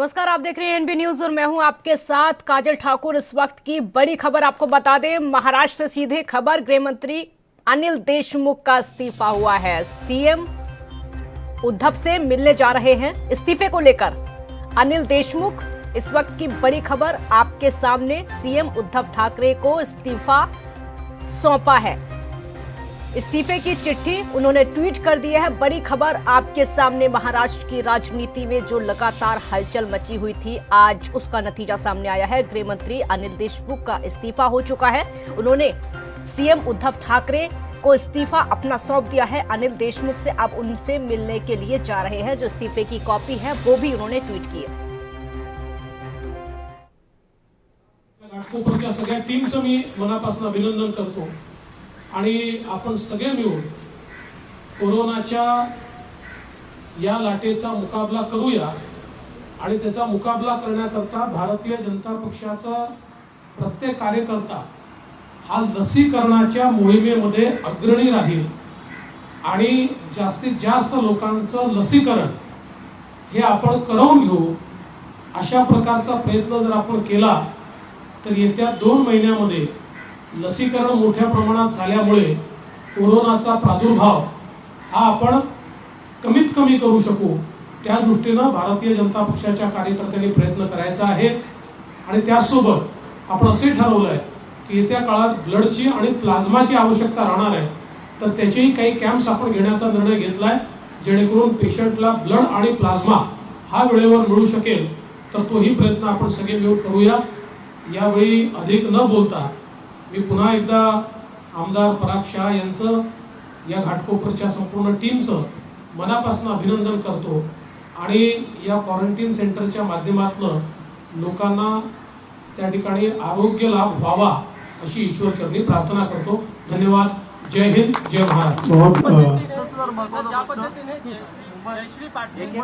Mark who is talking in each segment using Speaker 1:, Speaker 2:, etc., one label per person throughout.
Speaker 1: नमस्कार, आप देख रहे हैं एनबी न्यूज और मैं हूं आपके साथ काजल ठाकुर। इस वक्त की बड़ी खबर आपको बता दें, महाराष्ट्र से सीधे खबर। गृह मंत्री अनिल देशमुख का इस्तीफा हुआ है। सीएम उद्धव से मिलने जा रहे हैं इस्तीफे को लेकर अनिल देशमुख। इस वक्त की बड़ी खबर आपके सामने, सीएम उद्धव ठाकरे को इस्तीफा सौंपा है। इस्तीफे की चिट्ठी उन्होंने ट्वीट कर दी है। बड़ी खबर आपके सामने, महाराष्ट्र की राजनीति में जो लगातार हलचल मची हुई थी, आज उसका नतीजा सामने आया है। गृह मंत्री अनिल देशमुख का इस्तीफा हो चुका है। उन्होंने सीएम उद्धव ठाकरे को इस्तीफा अपना सौंप दिया है। अनिल देशमुख से अब उनसे मिलने के लिए जा रहे हैं। जो इस्तीफे की कॉपी है वो भी उन्होंने ट्वीट की है।
Speaker 2: घाटकोपरच्या सगळ्या टीमचं मी मनापासून अभिनंदन करतो आणि आपण सगळे मिळून कोरोनाच्या या लाटेचा मुकाबला करूया आणि त्याचा मुकाबला करण्याकरता भारतीय जनता पक्षाचा प्रत्येक कार्यकर्ता हा लसीकरणाच्या मोहिमेमध्ये अग्रणी राहील आणि जास्तीत जास्त लोकांचं लसीकरण हे आपण करवून घेऊ, अशा प्रकारचा प्रयत्न जर आपण केला तर येत्या 2 महिन्यामध्ये लसीकरण मोठ्या प्रमाणात झाल्यामुळे कोरोनाचा प्रादुर्भाव हा आपण कमीत कमी करू शकू, त्या दृष्टीने भारतीय जनता पक्षाच्या कार्यकर्त्यांनी प्रयत्न करायचा आहे। आणि त्यासोबत आपण असे ठरवलंय की येत्या काळात ब्लडची आणि प्लाझ्माची आवश्यकता राहणार आहे, तर त्याचेही काही कॅम्प्स आपण घेण्याचा निर्णय घेतलाय, जेणेकरून पेशंटला ब्लड आणि प्लाझ्मा हा वेळेवर मिळू शकेल। तर तोही प्रयत्न आपण सगळे मिळून करूया। यावेळी अधिक न बोलता मी पुन्हा एकदा आमदार पराग शाह यांचं, या घाटकोपरच्या संपूर्ण टीमचं मनापासून अभिनंदन करतो आणि या क्वारंटाईन सेंटरच्या माध्यमातून लोकांना त्या ठिकाणी आरोग्य लाभ व्हावा अशी ईश्वरचरणी प्रार्थना करतो। धन्यवाद। जय हिंद, जय महाराष्ट्र।
Speaker 3: जयश्री पाटील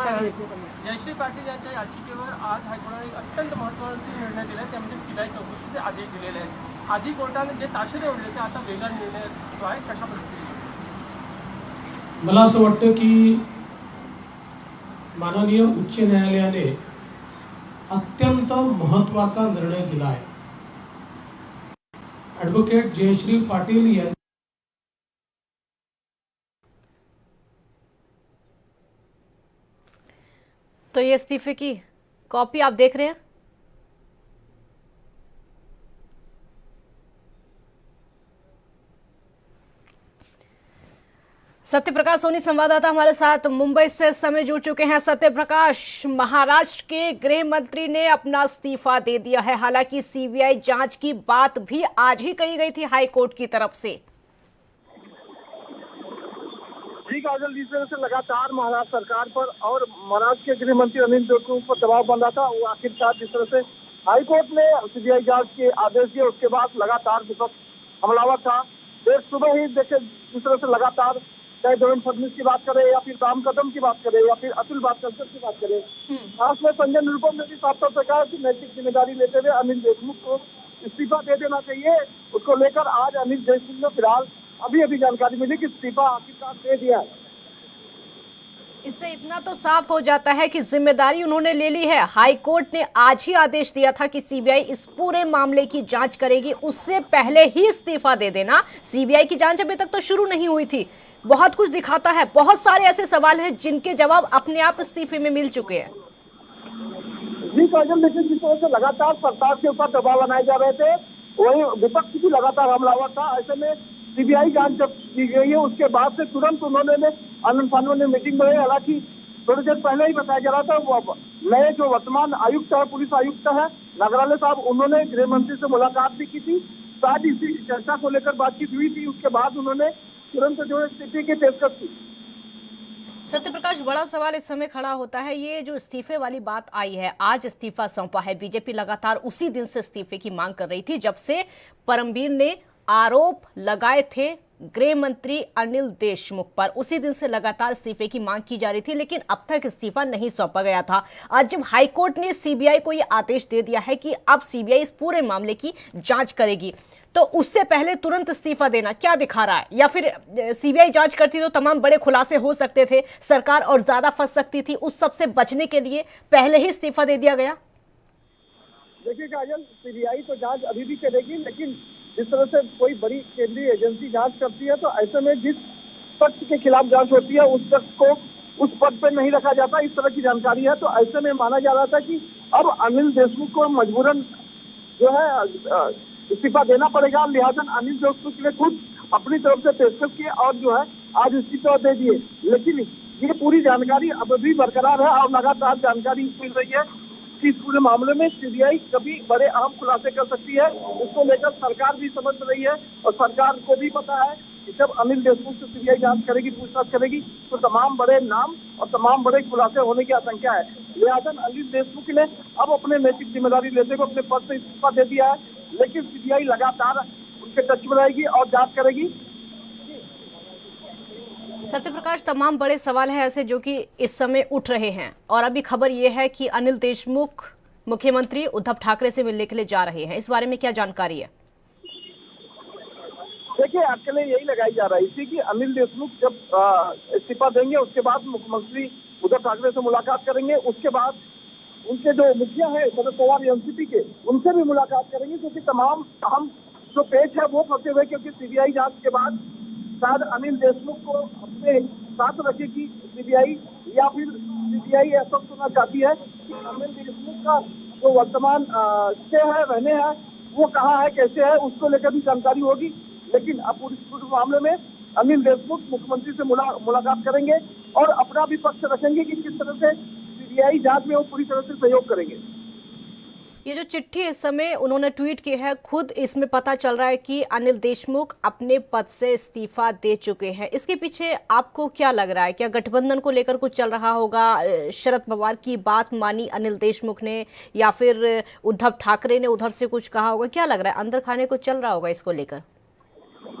Speaker 3: यांच्या याचिकेवर आज हायकोर्टाने एक अत्यंत महत्त्वाचा निर्णय दिला, त्यामध्ये सीबीआय चौकशीचे आदेश दिलेले आहेत। आधी कोर्टाने जे ताशेरे ओढले ते आता वेगळा निर्णय दिसतो आहे, कशा पद्धतीने?
Speaker 2: मला असं वाटतं की माननीय उच्च न्यायालयाने अत्यंत महत्त्वाचा निर्णय दिला आहे। ॲडव्होकेट जयश्री पाटील यांनी
Speaker 1: तो ये इस्तीफे की कॉपी आप देख रहे हैं। सत्यप्रकाश सोनी संवाददाता हमारे साथ मुंबई से इस समय जुड़ चुके हैं। सत्यप्रकाश, महाराष्ट्र के गृह मंत्री ने अपना इस्तीफा दे दिया है। हालांकि सीबीआई जांच की बात भी आज ही कही गई थी हाई कोर्ट की तरफ से।
Speaker 4: काजल, जिस तरह से लगातार महाराष्ट्र सरकार पर और महाराष्ट्र के गृह मंत्री अनिल देशमुख पर दबाव बन रहा था, वो आखिरकार जिस तरह से हाई कोर्ट ने सीबीआई जांच के आदेश दिए, उसके बाद लगातार विपक्ष हमलावर था। देर सुबह ही देखे जिस तरह से लगातार चाहे देवेंद्र फडणवीस की बात करें या फिर राम कदम की बात करें या फिर अतुल भास्कर की बात करें, खास में संजय निरुपम ने भी साफ तौर पर कहा कि नैतिक जिम्मेदारी लेते हुए अनिल देशमुख को इस्तीफा दे देना चाहिए। उसको लेकर आज अनिल देशमुख ने फिलहाल अभी जानकारी मिली कि इस्तीफा आखिरकार दे दिया है।
Speaker 1: इससे इतना तो साफ हो जाता है कि जिम्मेदारी उन्होंने ले ली है। हाई कोर्ट ने आज ही आदेश दिया था कि सीबीआई इस पूरे मामले की जांच करेगी, उससे पहले ही इस्तीफा दे देना। सीबीआई की जांच अभी तक तो शुरू नहीं हुई थी। बहुत कुछ दिखाता है, बहुत सारे ऐसे सवाल हैं जिनके जवाब अपने आप इस्तीफे में मिल चुके हैं।
Speaker 4: जी काजल, लेकिन जिस तरह से लगातार सरकार के ऊपर दबाव बनाए जा रहे थे, वही विपक्ष भी लगातार हमलावर था। ऐसे में सीबीआई जांच जब की गई है, उसके बाद से तुरंत उन्होंने आनंद फानों ने मीटिंग में, हालांकि थोड़ी देर पहले ही बताया जा रहा था, वो नए जो वर्तमान आयुक्त है, पुलिस आयुक्त है नगरालय साहब, उन्होंने गृह मंत्री से मुलाकात भी की थी। शायद इसी चर्चा को लेकर बातचीत हुई थी। उसके बाद उन्होंने तुरंत जो स्थिति की पेशकश की।
Speaker 1: सत्यप्रकाश, बड़ा सवाल इस समय खड़ा होता है, ये जो इस्तीफे वाली बात आई है, आज इस्तीफा सौंपा है। बीजेपी लगातार उसी दिन से इस्तीफे की मांग कर रही थी जब से परमबीर ने आरोप लगाए थे गृह मंत्री अनिल देशमुख पर। उसी दिन से लगातार इस्तीफे की मांग की जा रही थी, लेकिन अब तक इस्तीफा नहीं सौंपा गया था। आज जब हाईकोर्ट ने सीबीआई को यह आदेश दे दिया है कि अब सीबीआई इस पूरे मामले की जांच करेगी, तो उससे पहले तुरंत इस्तीफा देना क्या दिखा रहा है? या फिर सीबीआई जांच करती तो तमाम बड़े खुलासे हो सकते थे, सरकार और ज्यादा फंस सकती थी, उस सब से बचने के लिए पहले ही इस्तीफा दे दिया गया?
Speaker 4: देखिए काजल, सीबीआई तो जांच अभी भी करेगी, लेकिन जिस तरह से कोई बड़ी केंद्रीय एजेंसी जांच करती है तो ऐसे में जिस पक्ष के खिलाफ जांच होती है उस पक्ष को उस पद पर नहीं रखा जाता, इस तरह की जानकारी है। तो ऐसे में माना जा रहा था कि अब अनिल देशमुख को मजबूरन जो है इस्तीफा देना पड़ेगा। लिहाजा अनिल देशमुख ने खुद अपनी तरफ से पेशकश किए और जो है आज इस्तीफा दे दिए। लेकिन ये पूरी जानकारी अब भी बरकरार है और लगातार जानकारी मिल रही है कि इस पूरे मामले में सीबीआई कभी बड़े अहम खुलासे कर सकती है। इसको लेकर सरकार भी समझ रही है और सरकार को भी पता है कि जब अनिल देशमुख से सीबीआई जांच करेगी, पूछताछ करेगी, तो तमाम बड़े नाम और तमाम बड़े खुलासे होने की आशंका है। लिहाजा अनिल देशमुख ने अब अपने नैतिक जिम्मेदारी लेते हुए अपने पद से इस्तीफा दे दिया है, लेकिन सीबीआई लगातार उनके टच में रहेगी और जांच करेगी।
Speaker 1: सत्यप्रकाश, तमाम बड़े सवाल हैं ऐसे जो कि इस समय उठ रहे हैं और अभी खबर यह है कि अनिल देशमुख मुख्यमंत्री उद्धव ठाकरे से मिलने के लिए जा रहे हैं। इस बारे में क्या जानकारी है?
Speaker 4: देखिए, अटकलें यही लगाई जा रही थी कि अनिल देशमुख जब इस्तीफा देंगे उसके बाद मुख्यमंत्री उद्धव ठाकरे से मुलाकात करेंगे। उसके बाद उनके जो मुखिया है शरद पवार एनसीपी के, उनसे भी मुलाकात करेंगे, क्योंकि तमाम अहम जो पेच है वो फंसे हुए, क्योंकि सीबीआई जांच के बाद शायद अनिल देशमुख को अपने साथ रखेगी सीबीआई, या फिर सीबीआई ऐसा सुनना चाहती है कि अनिल देशमुख का जो वर्तमान से है रहने हैं वो कहाँ है, कैसे है, उसको लेकर भी जानकारी होगी। लेकिन अब पूरे मामले में अनिल देशमुख मुख्यमंत्री से मुलाकात करेंगे और अपना भी पक्ष रखेंगे कि किस तरह से सीबीआई जांच में वो पूरी तरह से सहयोग करेंगे।
Speaker 1: ये जो चिट्ठी इस समय उन्होंने ट्वीट की है, खुद इसमें पता चल रहा है कि अनिल देशमुख अपने पद से इस्तीफा दे चुके हैं। इसके पीछे आपको क्या लग रहा है? क्या गठबंधन को लेकर कुछ चल रहा होगा? शरद पवार की बात मानी अनिल देशमुख ने, या फिर उद्धव ठाकरे ने उधर से कुछ कहा होगा? क्या लग रहा है, अंदर खाने कुछ चल रहा होगा इसको लेकर?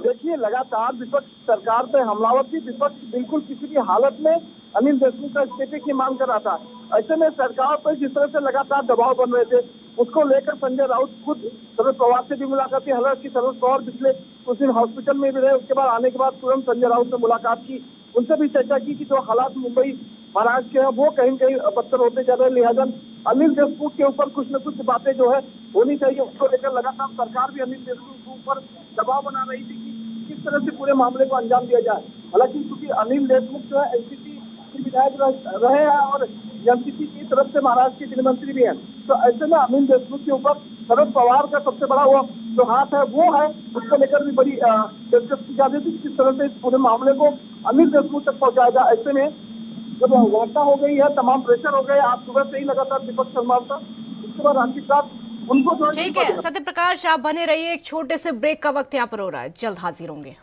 Speaker 4: देखिए, लगातार विपक्ष सरकार पे हमलावर थी। विपक्ष बिल्कुल किसी भी हालत में अनिल देशमुख का इस्तीफे की मांग कर रहा था। ऐसे में सरकार पर जिस तरह से लगातार दबाव बन रहे थे, उसको लेकर संजय राउत खुद शरद पवार से भी मुलाकात की। हालांकि शरद पवार पिछले कुछ दिन हॉस्पिटल में भी रहे, उसके बाद आने के बाद तुरंत संजय राउत से मुलाकात की, उनसे भी चर्चा की कि जो हालात मुंबई महाराष्ट्र के हैं वो कहीं कहीं बदतर होते जा रहे हैं। लिहाजा अनिल देशमुख के ऊपर कुछ न कुछ बातें जो है होनी चाहिए, उसको लेकर लगातार सरकार भी अनिल देशमुख के ऊपर दबाव बना रही थी कि किस तरह से पूरे मामले को अंजाम दिया जाए। हालांकि क्योंकि अनिल देशमुख जो है एनसीपी के विधायक रहे हैं और एनसीपी की तरफ से महाराष्ट्र के गृह मंत्री भी हैं, तो ऐसे में अनिल देशमुख के ऊपर शरद पवार का सबसे बड़ा वो जो हाथ है वो है, उसको लेकर भी बड़ी दिलचस्पी की जा रही थी किस तरह से इस पूरे मामले को अनिल देशमुख तक पहुंचाया जाए। ऐसे में जब वार्ता हो गई है, तमाम प्रेशर हो गए, आज सुबह से ही लगातार विपक्ष संभालता, उसके बाद आखिरकार उनको जो
Speaker 1: ठीक है सत्यप्रकाश, आप बने रहिए। एक छोटे से ब्रेक का वक्त यहाँ पर हो रहा है, जल्द हाजिर होंगे।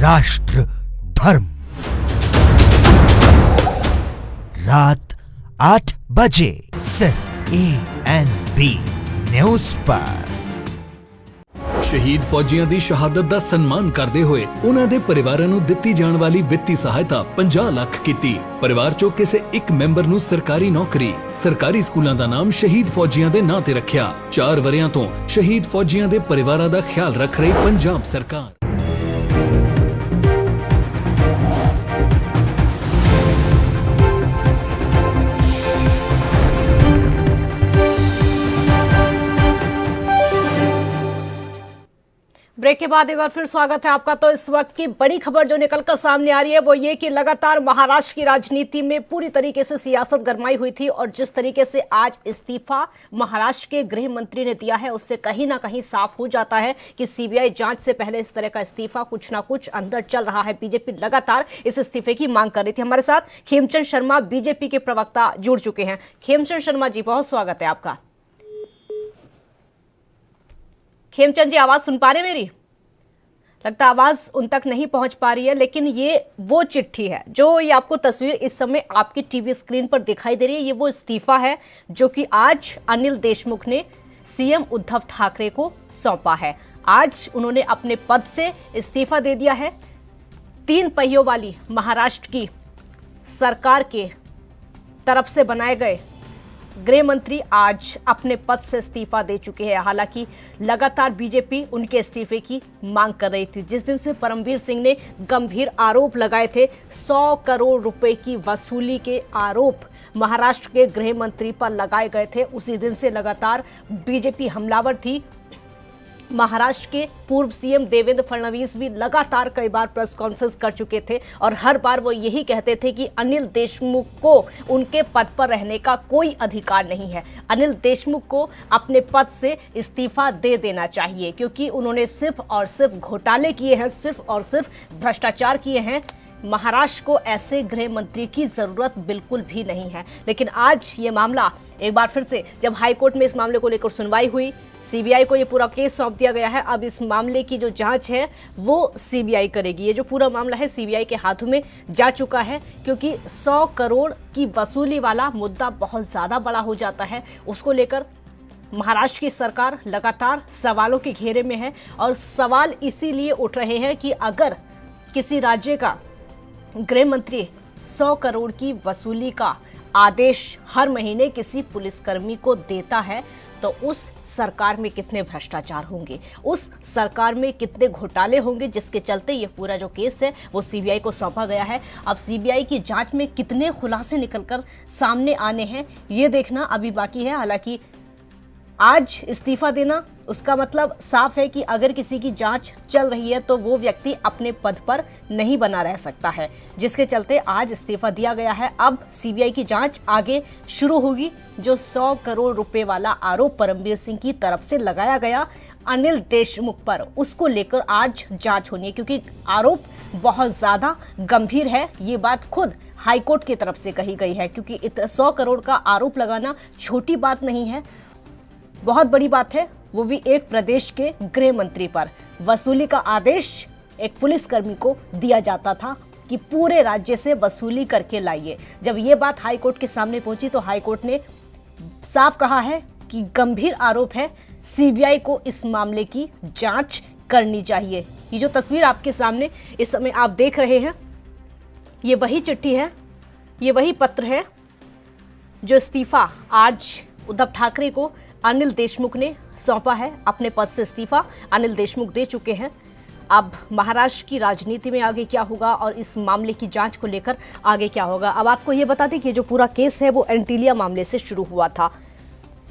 Speaker 5: राष्ट्र धर्म रात 8 बजे सिर्फ ANB न्यूज़ पर।
Speaker 6: शहीद फौजियों ਦੀ ਸ਼ਹਾਦਤ ਦਾ ਸਨਮਾਨ ਕਰਦੇ ਹੋਏ ਉਹਨਾਂ ਦੇ ਪਰਿਵਾਰਾਂ ਨੂੰ ਦਿੱਤੀ ਜਾਣ ਵਾਲੀ ਵਿੱਤੀ ਸਹਾਇਤਾ 50 ਲੱਖ ਕੀਤੀ। ਪਰਿਵਾਰ ਚੋਂ ਕਿਸੇ ਇੱਕ ਮੈਂਬਰ ਨੂੰ ਸਰਕਾਰੀ ਨੌਕਰੀ, ਸਰਕਾਰੀ ਸਕੂਲਾਂ ਦਾ ਨਾਮ ਸ਼ਹੀਦ ਫੌਜੀਆਂ ਦੇ ਨਾਂ ਤੇ ਰੱਖਿਆ। 4 ਵਰਿਆਂ ਤੋਂ ਸ਼ਹੀਦ ਫੌਜੀਆਂ ਦੇ ਪਰਿਵਾਰਾਂ ਦਾ ਖਿਆਲ ਰੱਖ ਰਹੀ ਪੰਜਾਬ ਸਰਕਾਰ।
Speaker 1: ब्रेक के बाद एक बार फिर स्वागत है आपका। तो इस वक्त की बड़ी खबर जो निकलकर सामने आ रही है वो ये कि लगातार महाराष्ट्र की राजनीति में पूरी तरीके से सियासत गरमाई हुई थी और जिस तरीके से आज इस्तीफा महाराष्ट्र के गृह मंत्री ने दिया है उससे कहीं ना कहीं साफ हो जाता है कि सीबीआई जांच से पहले इस तरह का इस्तीफा कुछ ना कुछ अंदर चल रहा है। बीजेपी लगातार इस इस्तीफे की मांग कर रही थी। हमारे साथ खेमचंद शर्मा बीजेपी के प्रवक्ता जुड़ चुके हैं। खेमचंद शर्मा जी, बहुत स्वागत है आपका। खेमचंद जी, आवाज सुन पा रहे मेरी? लगता आवाज उन तक नहीं पहुंच पा रही है, लेकिन ये वो चिट्ठी है जो ये आपको तस्वीर इस समय आपकी टीवी स्क्रीन पर दिखाई दे रही है। ये वो इस्तीफा है जो कि आज अनिल देशमुख ने सीएम उद्धव ठाकरे को सौंपा है। आज उन्होंने अपने पद से इस्तीफा दे दिया है। 3 पहियों वाली महाराष्ट्र की सरकार के तरफ से बनाए गए गृह मंत्री आज अपने पद से इस्तीफा दे चुके हैं। हालांकि लगातार बीजेपी उनके इस्तीफे की मांग कर रही थी। जिस दिन से परमवीर सिंह ने गंभीर आरोप लगाए थे, 100 करोड़ रुपए की वसूली के आरोप महाराष्ट्र के गृह मंत्री पर लगाए गए थे, उसी दिन से लगातार बीजेपी हमलावर थी। महाराष्ट्र के पूर्व सीएम देवेंद्र फडणवीस भी लगातार कई बार प्रेस कॉन्फ्रेंस कर चुके थे और हर बार वो यही कहते थे कि अनिल देशमुख को उनके पद पर रहने का कोई अधिकार नहीं है। अनिल देशमुख को अपने पद से इस्तीफा दे देना चाहिए, क्योंकि उन्होंने सिर्फ और सिर्फ घोटाले किए हैं, सिर्फ और सिर्फ भ्रष्टाचार किए हैं। महाराष्ट्र को ऐसे गृह मंत्री की जरूरत बिल्कुल भी नहीं है। लेकिन आज ये मामला एक बार फिर से जब हाईकोर्ट में इस मामले को लेकर सुनवाई हुई, सीबीआई को ये पूरा केस सौंप दिया गया है। अब इस मामले की जो जांच है वो सीबीआई करेगी। ये जो पूरा मामला है सीबीआई के हाथों में जा चुका है, क्योंकि 100 करोड़ की वसूली वाला मुद्दा बहुत ज्यादा बड़ा हो जाता है। उसको लेकर महाराष्ट्र की सरकार लगातार सवालों के घेरे में है और सवाल इसीलिए उठ रहे हैं कि अगर किसी राज्य का गृह मंत्री 100 करोड़ की वसूली का आदेश हर महीने किसी पुलिसकर्मी को देता है तो उस सरकार में कितने भ्रष्टाचार होंगे, उस सरकार में कितने घोटाले होंगे, जिसके चलते ये पूरा जो केस है वो सीबीआई को सौंपा गया है। अब सीबीआई की जांच में कितने खुलासे निकलकर सामने आने हैं ये देखना अभी बाकी है। हालांकि आज इस्तीफा देना उसका मतलब साफ है कि अगर किसी की जांच चल रही है तो वो व्यक्ति अपने पद पर नहीं बना रह सकता है, जिसके चलते आज इस्तीफा दिया गया है। अब सीबीआई की जांच आगे शुरू होगी। जो 100 करोड़ रुपए वाला आरोप परमवीर सिंह की तरफ से लगाया गया अनिल देशमुख पर, उसको लेकर आज जांच होनी है, क्योंकि आरोप बहुत ज्यादा गंभीर है। ये बात खुद हाईकोर्ट की तरफ से कही गई है, क्योंकि 100 करोड़ का आरोप लगाना छोटी बात नहीं है, बहुत बड़ी बात है, वो भी एक प्रदेश के गृह मंत्री पर। वसूली का आदेश एक पुलिसकर्मी को दिया जाता था कि पूरे राज्य से वसूली करके लाइए। जब ये बात हाईकोर्ट के सामने पहुंची तो हाईकोर्ट ने साफ कहा है कि गंभीर आरोप है, सीबीआई को इस मामले की जांच करनी चाहिए। ये जो तस्वीर आपके सामने इस समय आप देख रहे हैं, ये वही चिट्ठी है, ये वही पत्र है जो इस्तीफा आज उद्धव ठाकरे को अनिल देशमुख ने सौंपा है। अपने पद से इस्तीफा अनिल देशमुख दे चुके हैं। अब महाराष्ट्र की राजनीति में आगे क्या होगा और इस मामले की जांच को लेकर आगे क्या होगा। अब आपको ये बता दें कि जो पूरा केस है वो एंटीलिया मामले से शुरू हुआ था।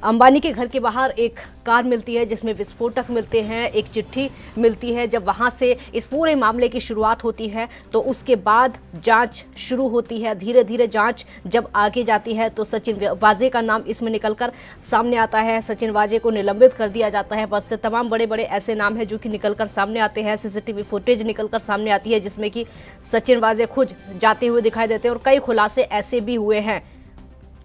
Speaker 1: अंबानी के घर के बाहर एक कार मिलती है जिसमें विस्फोटक मिलते हैं, एक चिट्ठी मिलती है। जब वहां से इस पूरे मामले की शुरुआत होती है तो उसके बाद जांच शुरू होती है। धीरे धीरे जांच जब आगे जाती है तो सचिन वाजे का नाम इसमें निकलकर सामने आता है। सचिन वाजे को निलंबित कर दिया जाता है पद से। तमाम बड़े बड़े ऐसे नाम हैं जो कि निकलकर सामने आते हैं। सीसीटीवी फुटेज निकलकर सामने आती है जिसमें कि सचिन वाजे खुद जाते हुए दिखाई देते हैं। और कई खुलासे ऐसे भी हुए हैं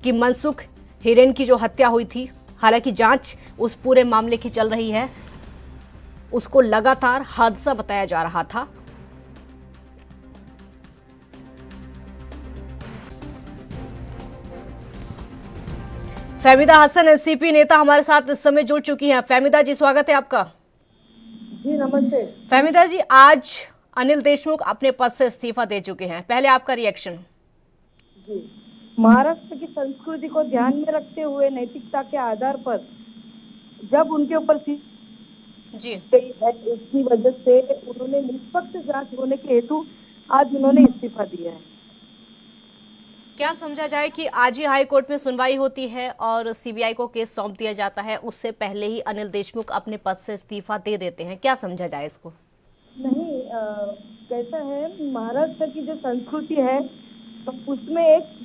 Speaker 1: कि मनसुख हिरेन की जो हत्या हुई थी, हालांकि जांच उस पूरे मामले की चल रही है, उसको लगातार हादसा बताया जा रहा था। फहमीदा हसन एनसीपी नेता हमारे साथ इस समय जुड़ चुकी हैं। फहमीदा जी, स्वागत है आपका।
Speaker 7: जी नमस्ते।
Speaker 1: फहमीदा जी, आज अनिल देशमुख अपने पद से इस्तीफा दे चुके हैं, पहले आपका रिएक्शन।
Speaker 7: जी, महाराष्ट्र की संस्कृति को ध्यान में रखते हुए नैतिकता के आधार पर जब उनके ऊपर
Speaker 1: जी
Speaker 7: गई है, इसकी वजह से उन्होंने निष्पक्ष जांच होने के हेतु आज उन्होंने इस्तीफा दिया है।
Speaker 1: क्या समझा जाए कि आज ही हाई कोर्ट में सुनवाई होती है और सीबीआई को केस सौंप दिया जाता है, उससे पहले ही अनिल देशमुख अपने पद से इस्तीफा दे देते हैं, क्या समझा जाए इसको?
Speaker 7: नहीं, कैसा है, महाराष्ट्र की जो संस्कृति है उसमें एक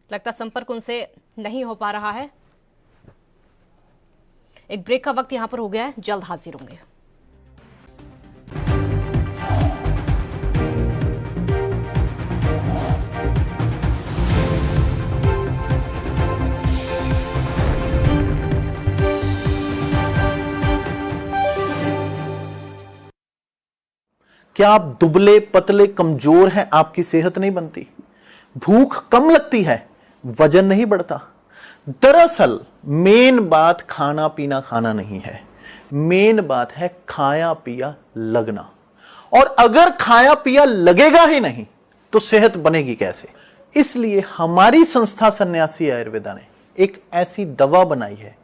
Speaker 1: लगता संपर्क उनसे नहीं हो पा रहा है। एक ब्रेक का वक्त यहां पर हो गया है, जल्द हाजिर होंगे।
Speaker 8: क्या आप दुबले पतले कमजोर हैं, आपकी सेहत नहीं बनती, भूख कम लगती है, वजन नहीं बढ़ता, दरअसल मेन बात खाना पीना खाना नहीं है, मेन बात है खाया पिया लगना। और अगर खाया पिया लगेगा ही नहीं तो सेहत बनेगी कैसे? इसलिए हमारी संस्था सन्यासी आयुर्वेदा ने एक ऐसी दवा बनाई है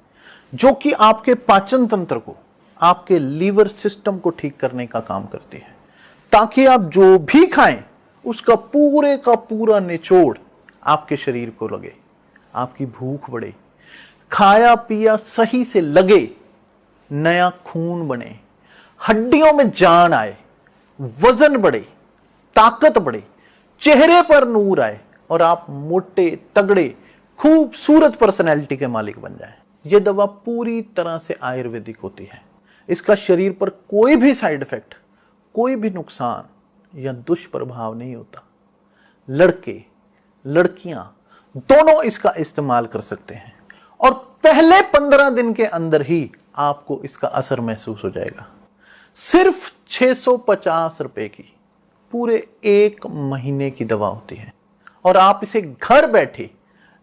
Speaker 8: जो कि आपके पाचन तंत्र को, आपके लीवर सिस्टम को ठीक करने का काम करती है, ताकि आप जो भी खाएं उसका पूरे का पूरा निचोड़ आपके शरीर को लगे, आपकी भूख बढ़े, खाया पिया सही से लगे, नया खून बने, हड्डियों में जान आए, वजन बढ़े, ताकत बढ़े, चेहरे पर नूर आए और आप मोटे तगड़े खूबसूरत पर्सनैलिटी के मालिक बन जाएं। यह दवा पूरी तरह से आयुर्वेदिक होती है। इसका शरीर पर कोई भी साइड इफेक्ट, कोई भी नुकसान या दुष्प्रभाव नहीं होता। लड़के लड़कियां दोनों इसका इस्तेमाल कर सकते हैं और पहले 15 दिन के अंदर ही आपको इसका असर महसूस हो जाएगा। सिर्फ 650 रुपए की पूरे 1 महीने की दवा होती है और आप इसे घर बैठे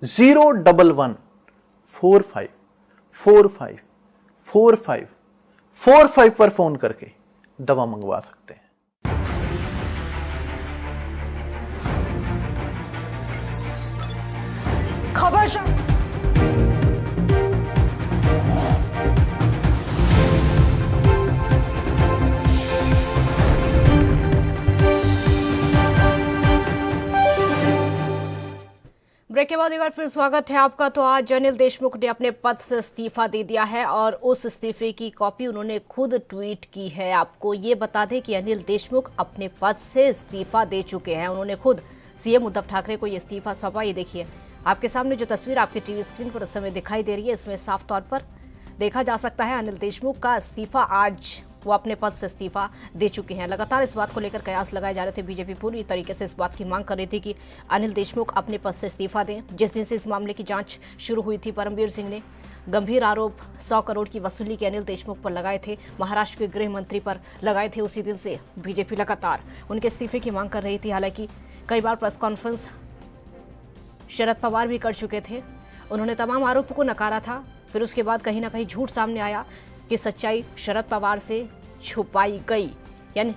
Speaker 8: 01145454545 पर फोन करके दवा मंगवा सकते हैं।
Speaker 1: खबर ब्रेक के बाद एक बार फिर स्वागत है आपका। तो आज अनिल देशमुख ने अपने पद से इस्तीफा दे दिया है और उस इस्तीफे की कॉपी उन्होंने खुद ट्वीट की है। आपको ये बता दें कि अनिल देशमुख अपने पद से इस्तीफा दे चुके हैं। उन्होंने खुद सीएम उद्धव ठाकरे को ये इस्तीफा सौंपा। ये देखिए आपके सामने जो तस्वीर आपके टीवी स्क्रीन पर इस समय दिखाई दे रही है, इसमें साफ तौर पर देखा जा सकता है अनिल देशमुख का इस्तीफा। आज वो अपने पद से इस्तीफा दे चुके हैं। लगातार इस बात को लेकर कयास लगाए जा रहे थे। बीजेपी पूरी तरीके से इस बात की मांग कर रही थी कि अनिल देशमुख अपने पद से इस्तीफा दें। जिस दिन से इस मामले की जांच शुरू हुई थी, परमवीर सिंह ने गंभीर आरोप 100 करोड़ की वसूली के अनिल देशमुख पर लगाए थे, महाराष्ट्र के गृह मंत्री पर लगाए थे। उसी दिन से बीजेपी लगातार उनके इस्तीफे की मांग कर रही थी। हालांकि कई बार प्रेस कॉन्फ्रेंस शरद पवार भी कर चुके थे। उन्होंने तमाम आरोपों को नकारा था। फिर उसके बाद कहीं ना कहीं झूठ सामने आया कि सच्चाई शरद पवार से छुपाई गई। यानी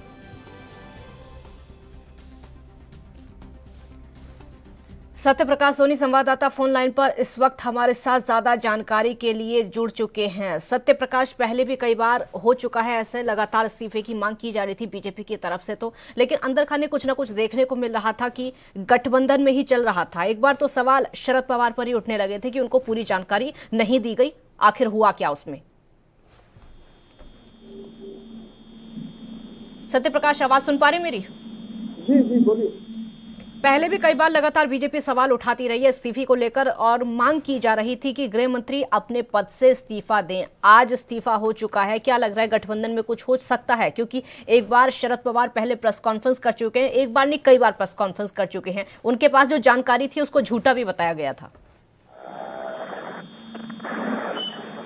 Speaker 1: सत्य प्रकाश सोनी संवाददाता फोन लाइन पर इस वक्त हमारे साथ ज्यादा जानकारी के लिए जुड़ चुके हैं। सत्य प्रकाश, पहले भी कई बार हो चुका है ऐसे, लगातार इस्तीफे की मांग की जा रही थी बीजेपी की तरफ से, तो लेकिन अंदर खाने कुछ ना कुछ देखने को मिल रहा था कि गठबंधन में ही चल रहा था। एक बार तो सवाल शरद पवार पर ही उठने लगे थे कि उनको पूरी जानकारी नहीं दी गई। आखिर हुआ क्या उसमें? सत्य प्रकाश, आवाज सुन पा रहे मेरी?
Speaker 4: जी जी बोलिए।
Speaker 1: पहले भी कई बार लगातार बीजेपी सवाल उठाती रही है इस्तीफे को लेकर और मांग की जा रही थी कि गृह मंत्री अपने पद से इस्तीफा दें। आज इस्तीफा हो चुका है। क्या लग रहा है गठबंधन में कुछ हो सकता है? क्योंकि एक बार शरद पवार पहले प्रेस कॉन्फ्रेंस कर चुके हैं, एक बार नहीं कई बार प्रेस कॉन्फ्रेंस कर चुके हैं। उनके पास जो जानकारी थी उसको झूठा भी बताया गया था।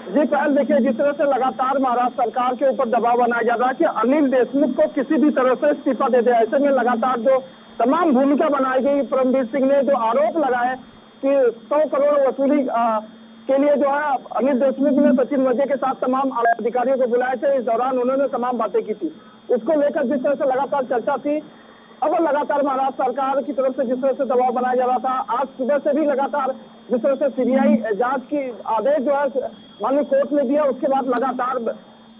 Speaker 4: जी पहल देखिए, जिस तरह से लगातार महाराष्ट्र सरकार के ऊपर दबाव बनाया जा रहा है कि अनिल देशमुख को किसी भी तरह से इस्तीफा दे दे। ऐसे में लगातार जो तमाम भूमिका बनाई गई, परमवीर सिंह ने जो आरोप लगाए कि 100 करोड़ वसूली के लिए जो है अनिल देशमुख ने सचिन वजय के साथ तमाम अधिकारियों को बुलाए थे। इस दौरान उन्होंने तमाम बातें की थी। उसको लेकर जिस तरह से लगातार चर्चा थी, अब लगातार महाराष्ट्र सरकार की तरफ से जिस तरह से दबाव बनाया जा रहा था, आज सुबह से भी लगातार जिस तरह से सीबीआई जांच की आदेश जो है माननीय कोर्ट ने दिया, उसके बाद लगातार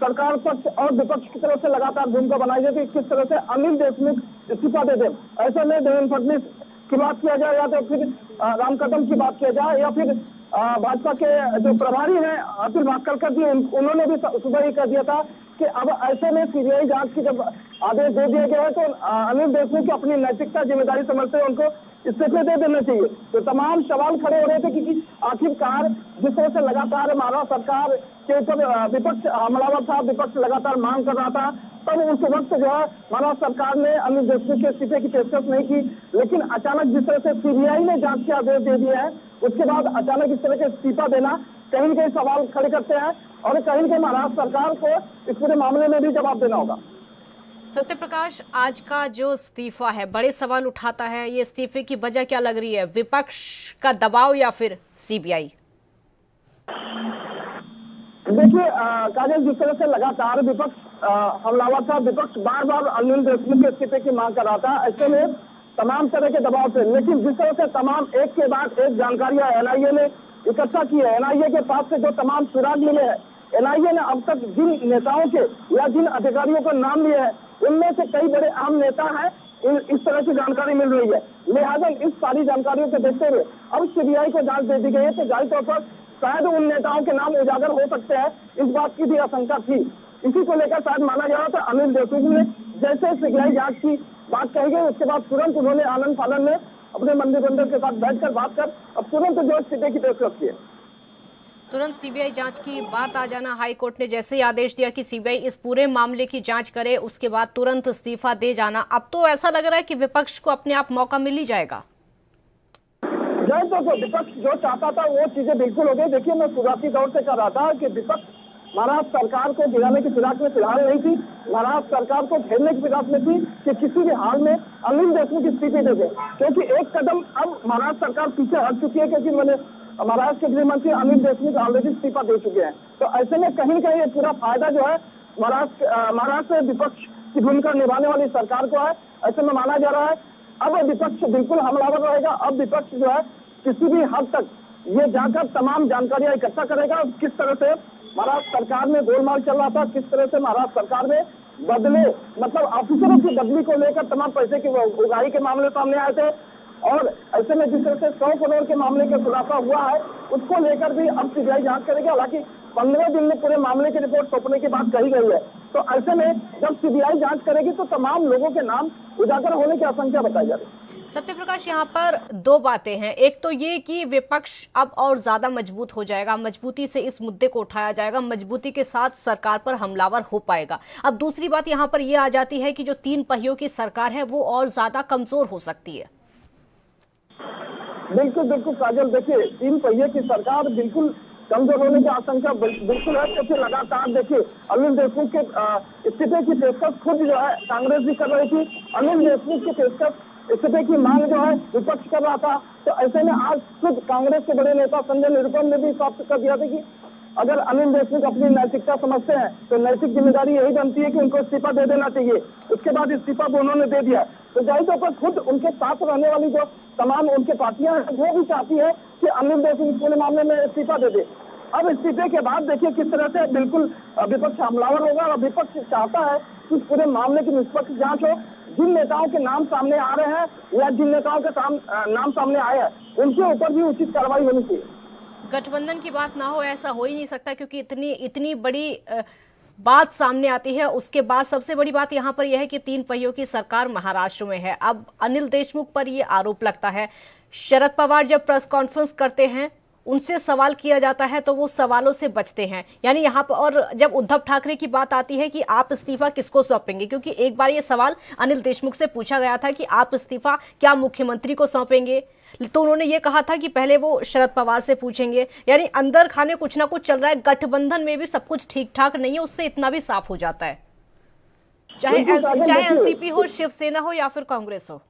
Speaker 4: सरकार पक्ष और विपक्ष की तरफ से लगातार भूमिका बनाई जाती है कि किस तरह से अनिल देशमुख इस्तीफा दे दे। ऐसे में देवेंद्र फडणवीस की बात किया जाए या तो फिर राम कदम की बात किया जाए या फिर भाजपा के जो प्रभारी हैं अतुल भास्कर जी, उन्होंने भी सुबह ही कह दिया था कि अब ऐसे में सीबीआई जांच की जब आदेश दे दिया गया है तो अनिल देशमुख की अपनी नैतिकता जिम्मेदारी समझते हैं उनको इस्तीफे दे देना चाहिए। तो तमाम सवाल खड़े हो रहे थे कि आखिरकार जिस तरह से लगातार महाराष्ट्र सरकार के ऊपर विपक्ष हमलावर था, विपक्ष लगातार मांग कर रहा था, तब उस वक्त जो है महाराष्ट्र सरकार ने अनिल देशमुख के इस्तीफे की पेशकश नहीं की। लेकिन अचानक जिस तरह से सीबीआई ने जांच के आदेश दे दिए हैं, उसके बाद अचानक इस तरह के इस्तीफा देना कहीं न कहीं सवाल खड़े करते हैं और कहीं न कहीं महाराष्ट्र सरकार को इस पूरे मामले में भी जवाब देना होगा।
Speaker 1: सत्य प्रकाश, आज का जो इस्तीफा है बड़े सवाल उठाता है। ये इस्तीफे की वजह क्या लग रही है? विपक्ष का दबाव या फिर सीबीआई?
Speaker 4: देखिए काजल, जिस तरह से लगातार विपक्ष हमलावर था, विपक्ष बार बार अनिल देशमुख के इस्तीफे की मांग कर रहा था, ऐसे में तमाम तरह के दबाव थे। लेकिन जिस तरह से तमाम एक के बाद एक जानकारियां एनआईए ने इकट्ठा की है, एनआईए के पास से जो तमाम सुराग मिले हैं, एनआईए ने अब तक जिन नेताओं के या जिन अधिकारियों का नाम लिए हैं, उनमें से कई बड़े आम नेता हैं, इस तरह की जानकारी मिल रही है। लिहाजा इस सारी जानकारियों को देखते हुए अब सीबीआई को जांच दे दी गई है, तो जाहिर तौर पर शायद उन नेताओं के नाम उजागर हो सकते हैं, इस बात की भी आशंका थी। इसी को लेकर शायद माना जा रहा था अनिल देशमुख ने जैसे सीबीआई जांच की बात कही गई, उसके बाद तुरंत उन्होंने आनंद फानन में अपने मंत्रिमंडल के साथ बैठकर बात कर अब तुरंत जो इस्तीफे की पेशकश की है।
Speaker 1: तुरंत सीबीआई जांच की बात आ जाना, हाई कोर्ट ने जैसे ही आदेश दिया कि सीबीआई इस पूरे मामले की जांच करे, उसके बाद तुरंत इस्तीफा दे जाना, अब तो ऐसा लग रहा है कि विपक्ष को अपने आप मौका मिल ही जाएगा।
Speaker 4: तो विपक्ष जो चाहता था वो चीजें बिल्कुल हो गई। देखिए, मैं शुरुआती दौर से कह रहा था कि विपक्ष महाराष्ट्र सरकार को गिराने की फिराक में फिलहाल नहीं थी, महाराष्ट्र सरकार को घेरने की फिराक में थी कि किसी भी हाल में अनिल देशमुख इस्तीफे दे दे, क्योंकि एक कदम अब महाराष्ट्र सरकार पीछे हट चुकी है, क्योंकि मैंने महाराष्ट्र के गृह मंत्री अनिल देशमुख ऑलरेडी इस्तीफा दे चुके हैं। तो ऐसे में कहीं न कहीं ये पूरा फायदा जो है महाराष्ट्र विपक्ष की भूमिका निभाने वाली सरकार को है, ऐसे में माना जा रहा है। अब विपक्ष बिल्कुल हमलावर रहेगा। अब विपक्ष जो है किसी भी हद तक ये जाकर तमाम जानकारियां इकट्ठा करेगा, किस तरह से महाराष्ट्र सरकार में गोलमाल चल रहा था, किस तरह से महाराष्ट्र सरकार में बदले मतलब ऑफिसरों की बदली को लेकर तमाम पैसे की उगाही के मामले सामने आए थे, और ऐसे में जिस तरह से 100 करोड़ के मामले का खुलासा हुआ है, उसको लेकर भी अब सीबीआई जांच करेगी। हालांकि 15 दिन में पूरे मामले की रिपोर्ट सौंपने की बात कही गई है। तो ऐसे में जब सीबीआई जांच करेगी तो तमाम लोगों के नाम उजागर होने की आशंका बताई जा रही है।
Speaker 1: सत्यप्रकाश, यहाँ पर दो बातें हैं। एक तो ये कि विपक्ष अब और ज्यादा मजबूत हो जाएगा, मजबूती से इस मुद्दे को उठाया जाएगा, मजबूती के साथ सरकार पर हमलावर हो पाएगा। अब दूसरी बात यहाँ पर यह आ जाती है कि जो 3 पहियों की सरकार है वो और ज्यादा कमजोर हो सकती है।
Speaker 4: बिल्कुल बिल्कुल काजल, देखिए 3 पहिए की सरकार बिल्कुल कमजोर होने की आशंका बिल्कुल है, क्योंकि लगातार देखिए अनिल देशमुख के इस्तीफे की पेशकश खुद जो है कांग्रेस भी कर रही थी, अनिल देशमुख की पेशकश इस्तीफे की मांग जो है विपक्ष कर रहा था। तो ऐसे में आज खुद कांग्रेस के बड़े नेता संजय निरुपम ने भी साफ कर दिया था कि अगर अनिल देशमुख अपनी नैतिकता समझते हैं तो नैतिक जिम्मेदारी यही बनती है कि उनको इस्तीफा दे देना चाहिए। उसके बाद इस्तीफा उन्होंने दे दिया। तो जाहिर तौर पर खुद उनके साथ रहने वाली जो तमाम उनके पार्टियां हैं वो भी चाहती है कि अनिल देशमुख पूरे मामले में इस्तीफा दे दे। अब इस्तीफे के बाद देखिए किस तरह से बिल्कुल विपक्ष हमलावर होगा, और विपक्ष चाहता है कि पूरे मामले की निष्पक्ष जांच हो। जिन नेताओं के नाम सामने आ रहे हैं या जिन नेताओं के नाम सामने आए हैं उनके ऊपर भी उचित कार्रवाई होनी चाहिए।
Speaker 1: गठबंधन की बात ना हो ऐसा हो ही नहीं सकता, क्योंकि इतनी बड़ी बात सामने आती है। उसके बाद सबसे बड़ी बात यहाँ पर यह है कि 3 पहियों की सरकार महाराष्ट्र में है। अब अनिल देशमुख पर यह आरोप लगता है, शरद पवार जब प्रेस कॉन्फ्रेंस करते हैं उनसे सवाल किया जाता है तो वो सवालों से बचते हैं, यानी यहाँ पर। और जब उद्धव ठाकरे की बात आती है कि आप इस्तीफा किसको सौंपेंगे, क्योंकि एक बार ये सवाल अनिल देशमुख से पूछा गया था कि आप इस्तीफा क्या मुख्यमंत्री को सौंपेंगे, तो उन्होंने ये कहा था कि पहले वो शरद पवार से पूछेंगे। यानी अंदर खाने कुछ ना कुछ चल रहा है। गठबंधन में भी सब कुछ ठीक ठाक नहीं है, उससे इतना भी साफ हो जाता है, चाहे एनसीपी हो, शिवसेना हो या फिर कांग्रेस हो।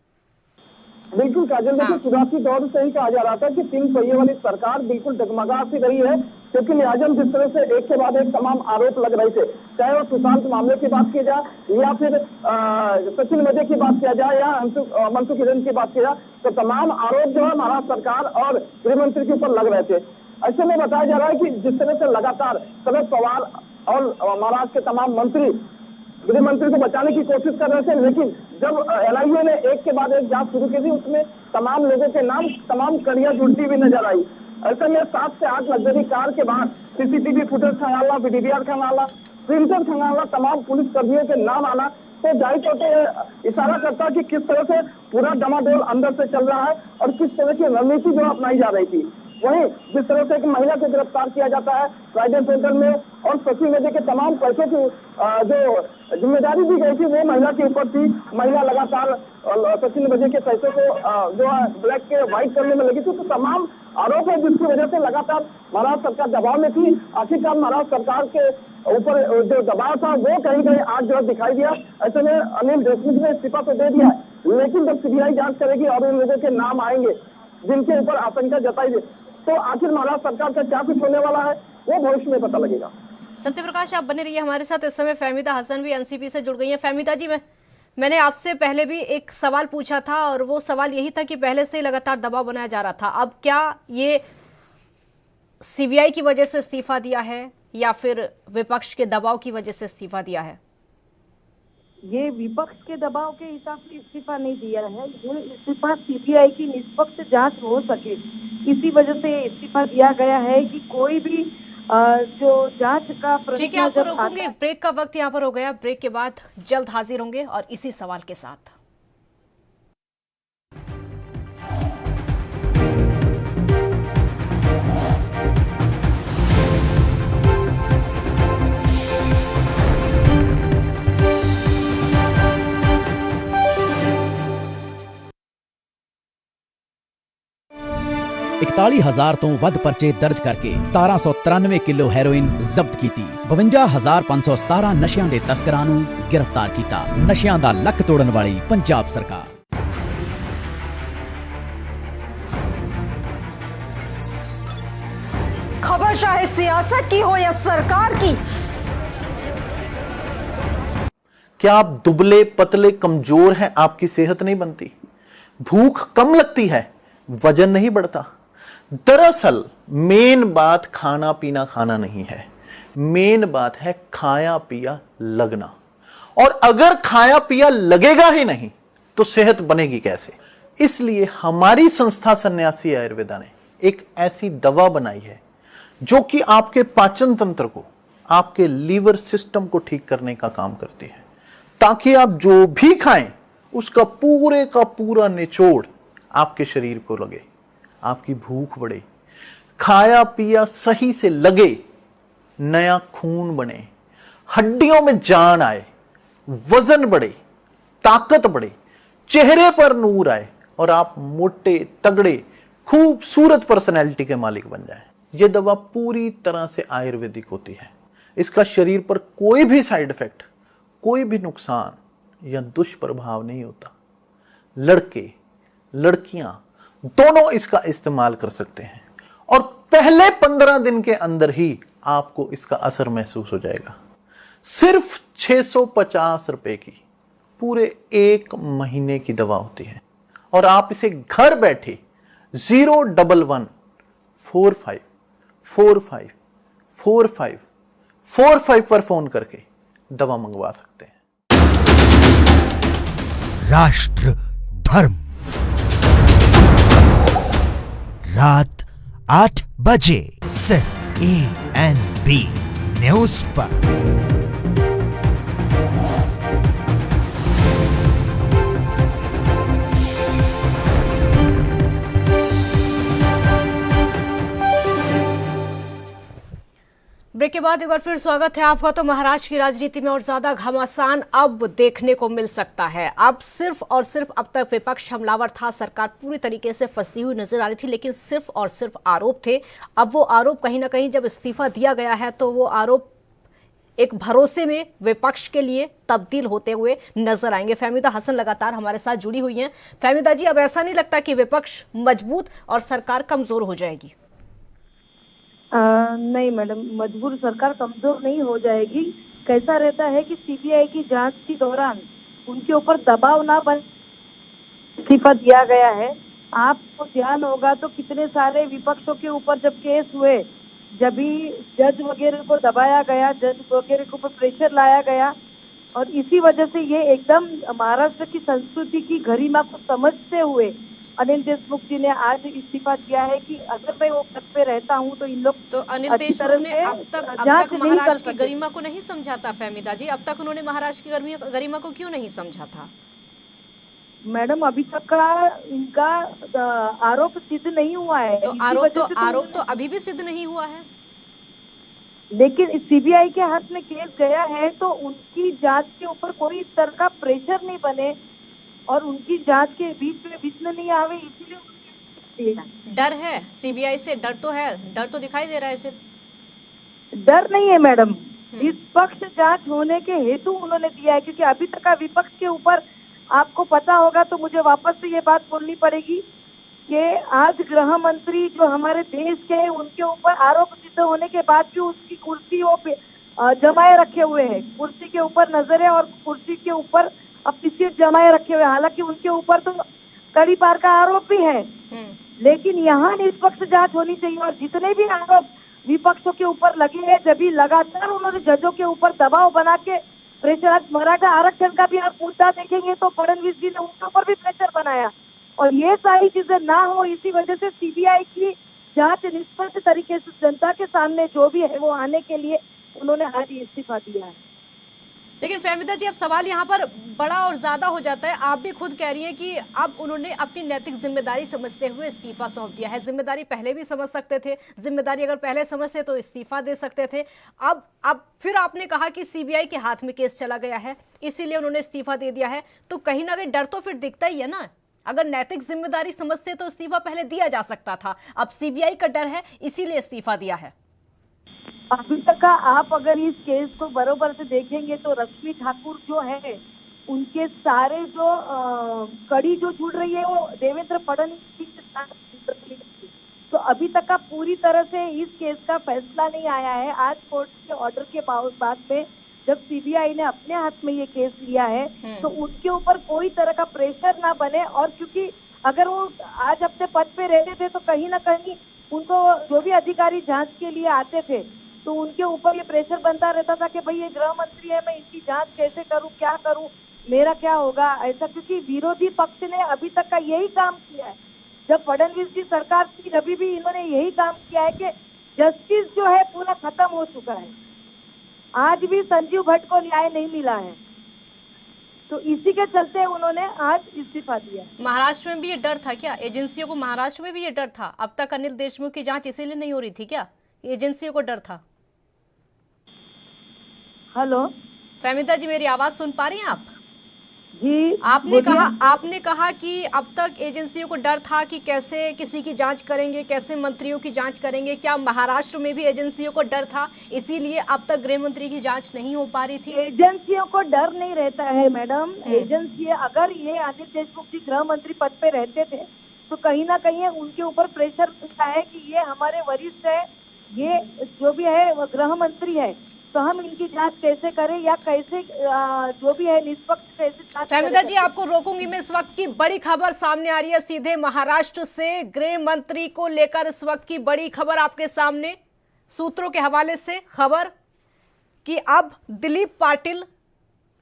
Speaker 4: बिल्कुल काजल, देखिए शुरुआती दौर से ही कहा जा रहा था कि 3 पहिए वाली सरकार बिल्कुल डगमगा सी रही है, क्योंकि लिहाजा जिस तरह से एक के बाद एक तमाम आरोप लग रहे थे, चाहे वो सुशांत मामले की बात की जाए या फिर सचिन वजह की बात किया जाए या मनसुख हिरेन की बात की जाए, तो तमाम आरोप जो है महाराष्ट्र सरकार और गृह मंत्री के ऊपर लग रहे थे। ऐसे में बताया जा रहा है कि जिस तरह से लगातार शरद पवार और महाराष्ट्र के तमाम मंत्री गृह मंत्री को बचाने की कोशिश कर रहे थे, लेकिन जब एनआईए ने एक के बाद एक जांच शुरू की थी उसमें तमाम लोगों के नाम, तमाम कड़ियां जुड़ती हुई नजर आई। ऐसे में 7 से 8 लग्जरी कार के बाद सीसीटीवी फुटेज खंगालना, वीडीआर खंगालना, प्रिंटर खंगालना, तमाम पुलिस कर्मियों के नाम आना, तो जाहिर तौर पर इशारा करता है कि किस तरह से पूरा डमाडोल अंदर से चल रहा है और किस तरह की रणनीति जो अपनाई जा रही थी। वहीं जिस तरह से एक महिला को गिरफ्तार किया जाता है ट्राइडेंट सेंटर में, और सचिन वजह के तमाम पैसों की जो जिम्मेदारी दी गई थी वो महिला के ऊपर थी। महिला लगातार सचिन वजह के पैसों को जो है ब्लैक के व्हाइट करने में लगी थी। तो तमाम आरोप है जिसकी वजह से लगातार महाराष्ट्र सरकार दबाव में थी। आखिरकार महाराष्ट्र सरकार के ऊपर जो दबाव था वो कहीं कहीं आज जो दिखाई दिया। ऐसे में अनिल देशमुख ने इस्तीफा तो दे दिया, लेकिन जब सीबीआई जांच करेगी और उन लोगों के नाम आएंगे जिनके ऊपर आशंका जताई दे, तो आखिर महाराष्ट्र सरकार का क्या कुछ होने वाला है वो भविष्य में पता लगेगा।
Speaker 1: सत्य प्रकाश, आप बने रहिए हमारे साथ। इस समय फहमीदा हसन भी एनसीपी से जुड़ गई हैं। फहमीदा जी, मैंने आपसे पहले भी एक सवाल पूछा था और वो सवाल यही था कि पहले से लगातार दबाव बनाया जा रहा था। अब क्या ये सीबीआई की वजह से इस्तीफा दिया है या फिर विपक्ष के दबाव की वजह से इस्तीफा दिया है?
Speaker 7: ये विपक्ष के दबाव के हिसाब से इस्तीफा नहीं दिया है, ये इस्तीफा सीबीआई की निष्पक्ष जांच हो सके इसी वजह से इस्तीफा दिया गया है कि कोई भी जो जांच का
Speaker 1: ठीक है, आपको रोकूंगी। ब्रेक का वक्त यहाँ पर हो गया। ब्रेक के बाद जल्द हाजिर होंगे और इसी सवाल के साथ।
Speaker 9: इकताली हजार ਤੋਂ ਵੱਧ ਪਰਚੇ ਦਰਜ ਕਰਕੇ 1793 ਕਿਲੋ ਹੈਰੋਇਨ ਜ਼ਬਤ ਕੀਤੀ। 52,517 ਨਸ਼ਿਆਂ ਦੇ ਤਸਕਰਾਂ ਨੂੰ ਗ੍ਰਿਫਤਾਰ ਕੀਤਾ। ਨਸ਼ਿਆਂ ਦਾ ਲੱਕ ਤੋੜਨ ਵਾਲੀ ਪੰਜਾਬ ਸਰਕਾਰ।
Speaker 10: खबर चाहे सियासत की हो या सरकार की।
Speaker 8: क्या आप दुबले पतले कमजोर हैं? आपकी सेहत नहीं बनती, भूख कम लगती है, वजन नहीं बढ़ता? दरअसल मेन बात खाना पीना खाना नहीं है, मेन बात है खाया पिया लगना। और अगर खाया पिया लगेगा ही नहीं तो सेहत बनेगी कैसे? इसलिए हमारी संस्था सन्यासी आयुर्वेदा ने एक ऐसी दवा बनाई है जो कि आपके पाचन तंत्र को, आपके लीवर सिस्टम को ठीक करने का काम करती है, ताकि आप जो भी खाएं उसका पूरे का पूरा निचोड़ आपके शरीर को लगे, आपकी भूख बढ़े, खाया पिया सही से लगे, नया खून बने, हड्डियों में जान आए, वजन बढ़े, ताकत बढ़े, चेहरे पर नूर आए और आप मोटे तगड़े खूबसूरत पर्सनैलिटी के मालिक बन जाएं। यह दवा पूरी तरह से आयुर्वेदिक होती है। इसका शरीर पर कोई भी साइड इफेक्ट, कोई भी नुकसान या दुष्प्रभाव नहीं होता। लड़के लड़कियां दोनों इसका इस्तेमाल कर सकते हैं और पहले 15 दिन के अंदर ही आपको इसका असर महसूस हो जाएगा। सिर्फ 650 रुपए की पूरे 1 महीने की दवा होती है और आप इसे घर बैठे 01145454545 पर फोन करके दवा मंगवा सकते हैं।
Speaker 5: राष्ट्र धर्म, रात 8 बजे सिर्फ ANB न्यूज पर।
Speaker 1: ब्रेक के बाद एक बार फिर स्वागत है आपका। तो महाराष्ट्र की राजनीति में और ज्यादा घमासान अब देखने को मिल सकता है। अब सिर्फ और सिर्फ अब तक विपक्ष हमलावर था, सरकार पूरी तरीके से फंसी हुई नजर आ रही थी, लेकिन सिर्फ और सिर्फ आरोप थे। अब वो आरोप कहीं ना कहीं जब इस्तीफा दिया गया है तो वो आरोप एक भरोसे में विपक्ष के लिए तब्दील होते हुए नजर आएंगे। फहमीदा हसन लगातार हमारे साथ जुड़ी हुई हैं। फहमीदा जी, अब ऐसा नहीं लगता कि विपक्ष मजबूत और सरकार कमजोर हो जाएगी?
Speaker 7: नहीं मैडम, मजबूर सरकार कमजोर नहीं हो जाएगी। कैसा रहता है कि सीबीआई की जांच के दौरान उनके ऊपर दबाव ना बन इस्तीफा दिया गया है। आपको ध्यान होगा तो कितने सारे विपक्षों के ऊपर जब केस हुए, जब भी जज वगैरह को दबाया गया, जज वगैरह के ऊपर प्रेशर लाया गया, और इसी वजह से ये एकदम महाराष्ट्र की संस्कृति की गरिमा को समझते हुए अनिल देशमुख जी ने आज इस्तीफा दिया है कि अगर मैं वो पद पे रहता हूँ तो इन लोग
Speaker 1: तो अनिल देशमुख ने अब तक महाराष्ट्र की गरिमा को नहीं समझा था। फहमीदा जी, अब तक उन्होंने महाराष्ट्र की गरिमा को क्यों नहीं समझा था?
Speaker 7: मैडम, अभी तक का इनका आरोप सिद्ध नहीं हुआ है।
Speaker 1: तो आरोप तो अभी भी सिद्ध नहीं हुआ है,
Speaker 7: लेकिन सीबीआई के हाथ में केस गया है तो उनकी जांच के ऊपर कोई तरह का प्रेशर नहीं बने और उनकी जांच के बीच में विघ्न नहीं आवे, इसीलिए
Speaker 1: डर है सीबीआई से। डर तो है, डर तो दिखाई दे रहा है। फिर
Speaker 7: डर नहीं है मैडम, निष्पक्ष जांच होने के हेतु उन्होंने दिया है, क्योंकि अभी तक का विपक्ष के ऊपर आपको पता होगा तो मुझे वापस से ये बात बोलनी पड़ेगी कि आज गृह मंत्री जो हमारे देश के हैं उनके ऊपर आरोप सिद्ध होने के बाद भी उसकी कुर्सी वो जमाए रखे हुए हैं, कुर्सी के ऊपर नजर है और कुर्सी के ऊपर अपनी सीट जमाए रखे हुए हैं। हालांकि उनके ऊपर तो कड़ी पार का आरोप भी है, लेकिन यहाँ निष्पक्ष जांच होनी चाहिए। और जितने भी आरोप विपक्षों के ऊपर लगे हैं, जब भी लगातार उन्होंने जजों के ऊपर दबाव बना के प्रेशर, आज मराठा आरक्षण का भी आप मुद्दा देखेंगे तो फडणवीस जी ने उनके ऊपर भी प्रेशर बनाया, और ये सारी चीजें ना हो इसी वजह से सीबीआई की जांच निष्पक्ष तरीके से जनता के सामने जो भी है वो आने के लिए उन्होंने आज इस्तीफा दिया है।
Speaker 1: लेकिन फहमीदा जी, अब सवाल यहाँ पर बड़ा और ज्यादा हो जाता है। आप भी खुद कह रही हैं कि अब उन्होंने अपनी नैतिक जिम्मेदारी समझते हुए इस्तीफा सौंप दिया है। जिम्मेदारी पहले भी समझ सकते थे, जिम्मेदारी अगर पहले समझते तो इस्तीफा दे सकते थे। अब फिर आपने कहा कि सीबीआई के हाथ में केस चला गया है, इसीलिए उन्होंने इस्तीफा दे दिया है, तो कहीं ना कहीं डर तो फिर दिखता ही है ना। अगर नैतिक जिम्मेदारी समझते तो इस्तीफा पहले दिया जा सकता था, अब सीबीआई का डर है इसीलिए इस्तीफा दिया है।
Speaker 7: अभी तक का आप अगर इस केस को बरोबर से देखेंगे तो रश्मि ठाकुर जो है उनके सारे जो कड़ी जो छूट रही है वो देवेंद्र फडणवीस के साथ। तो अभी तक का पूरी तरह से इस केस का फैसला नहीं आया है। आज कोर्ट के ऑर्डर के बाद में जब सीबीआई ने अपने हाथ में ये केस लिया है तो उनके ऊपर कोई तरह का प्रेशर ना बने, और क्योंकि अगर वो आज अपने पद पे रहते थे तो कहीं ना कहीं उनको जो भी अधिकारी जांच के लिए आते थे तो उनके ऊपर ये प्रेशर बनता रहता था कि भाई ये गृह मंत्री है, मैं इनकी जांच कैसे करूं, क्या करूं, मेरा क्या होगा, ऐसा। क्योंकि विरोधी पक्ष ने अभी तक का यही काम किया है। जब फडणवीस की सरकार थी तभी भी इन्होंने यही काम किया है कि जस्टिस जो है पूरा खत्म हो चुका है। आज भी संजीव भट्ट को न्याय नहीं मिला है, तो इसी के चलते उन्होंने आज इस्तीफा दिया।
Speaker 1: महाराष्ट्र में भी ये डर था क्या? एजेंसियों को महाराष्ट्र में भी ये डर था? अब तक अनिल देशमुख की जांच इसीलिए नहीं हो रही थी क्या? एजेंसियों को डर था?
Speaker 7: हेलो
Speaker 1: फहमीदा जी, मेरी आवाज सुन पा रही हैं आप?
Speaker 7: जी।
Speaker 1: आपने कहा कि अब तक एजेंसियों को डर था कि कैसे किसी की जांच करेंगे, कैसे मंत्रियों की जांच करेंगे। क्या महाराष्ट्र में भी एजेंसियों को डर था, इसीलिए अब तक गृह मंत्री की जांच नहीं हो पा रही थी?
Speaker 7: एजेंसियों को डर नहीं रहता है मैडम। एजेंसी, अगर ये अनिल देशमुख जी गृह मंत्री पद पे रहते थे तो कहीं ना कहीं उनके ऊपर प्रेशर बनता है कि ये हमारे वरिष्ठ है, ये जो भी है वो गृह मंत्री है, तो हम इनकी जांच कैसे करें या कैसे जो भी है निष्पक्ष कैसे जांच।
Speaker 1: फहमीदा जी, आपको रोकूंगी मैं। इस वक्त की बड़ी खबर सामने आ रही है सीधे महाराष्ट्र से। गृह मंत्री को लेकर इस वक्त की बड़ी खबर आपके सामने, सूत्रों के हवाले से खबर कि अब दिलीप पाटिल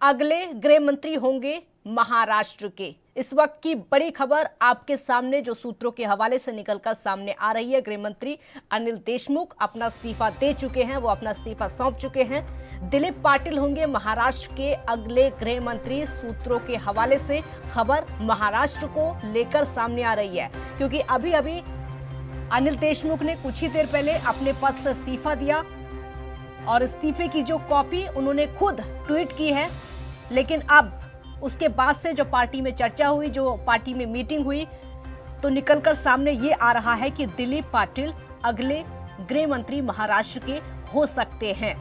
Speaker 1: अगले गृह मंत्री होंगे महाराष्ट्र के। इस वक्त की बड़ी खबर आपके सामने जो सूत्रों के हवाले से निकलकर सामने आ रही है। गृह मंत्री अनिल देशमुख अपना इस्तीफा दे चुके हैं, वो अपना इस्तीफा सौंप चुके हैं। दिलीप पाटिल होंगे महाराष्ट्र के अगले गृह मंत्री। सूत्रों के हवाले से खबर महाराष्ट्र को लेकर सामने आ रही है, क्योंकि अभी अभी अनिल देशमुख ने कुछ ही देर पहले अपने पद से इस्तीफा दिया और इस्तीफे की जो कॉपी उन्होंने खुद ट्वीट की है। लेकिन अब उसके बाद से जो पार्टी में चर्चा हुई, जो पार्टी में मीटिंग हुई, तो निकलकर सामने ये आ रहा है कि दिलीप पाटिल अगले गृह मंत्री महाराष्ट्र के हो सकते हैं।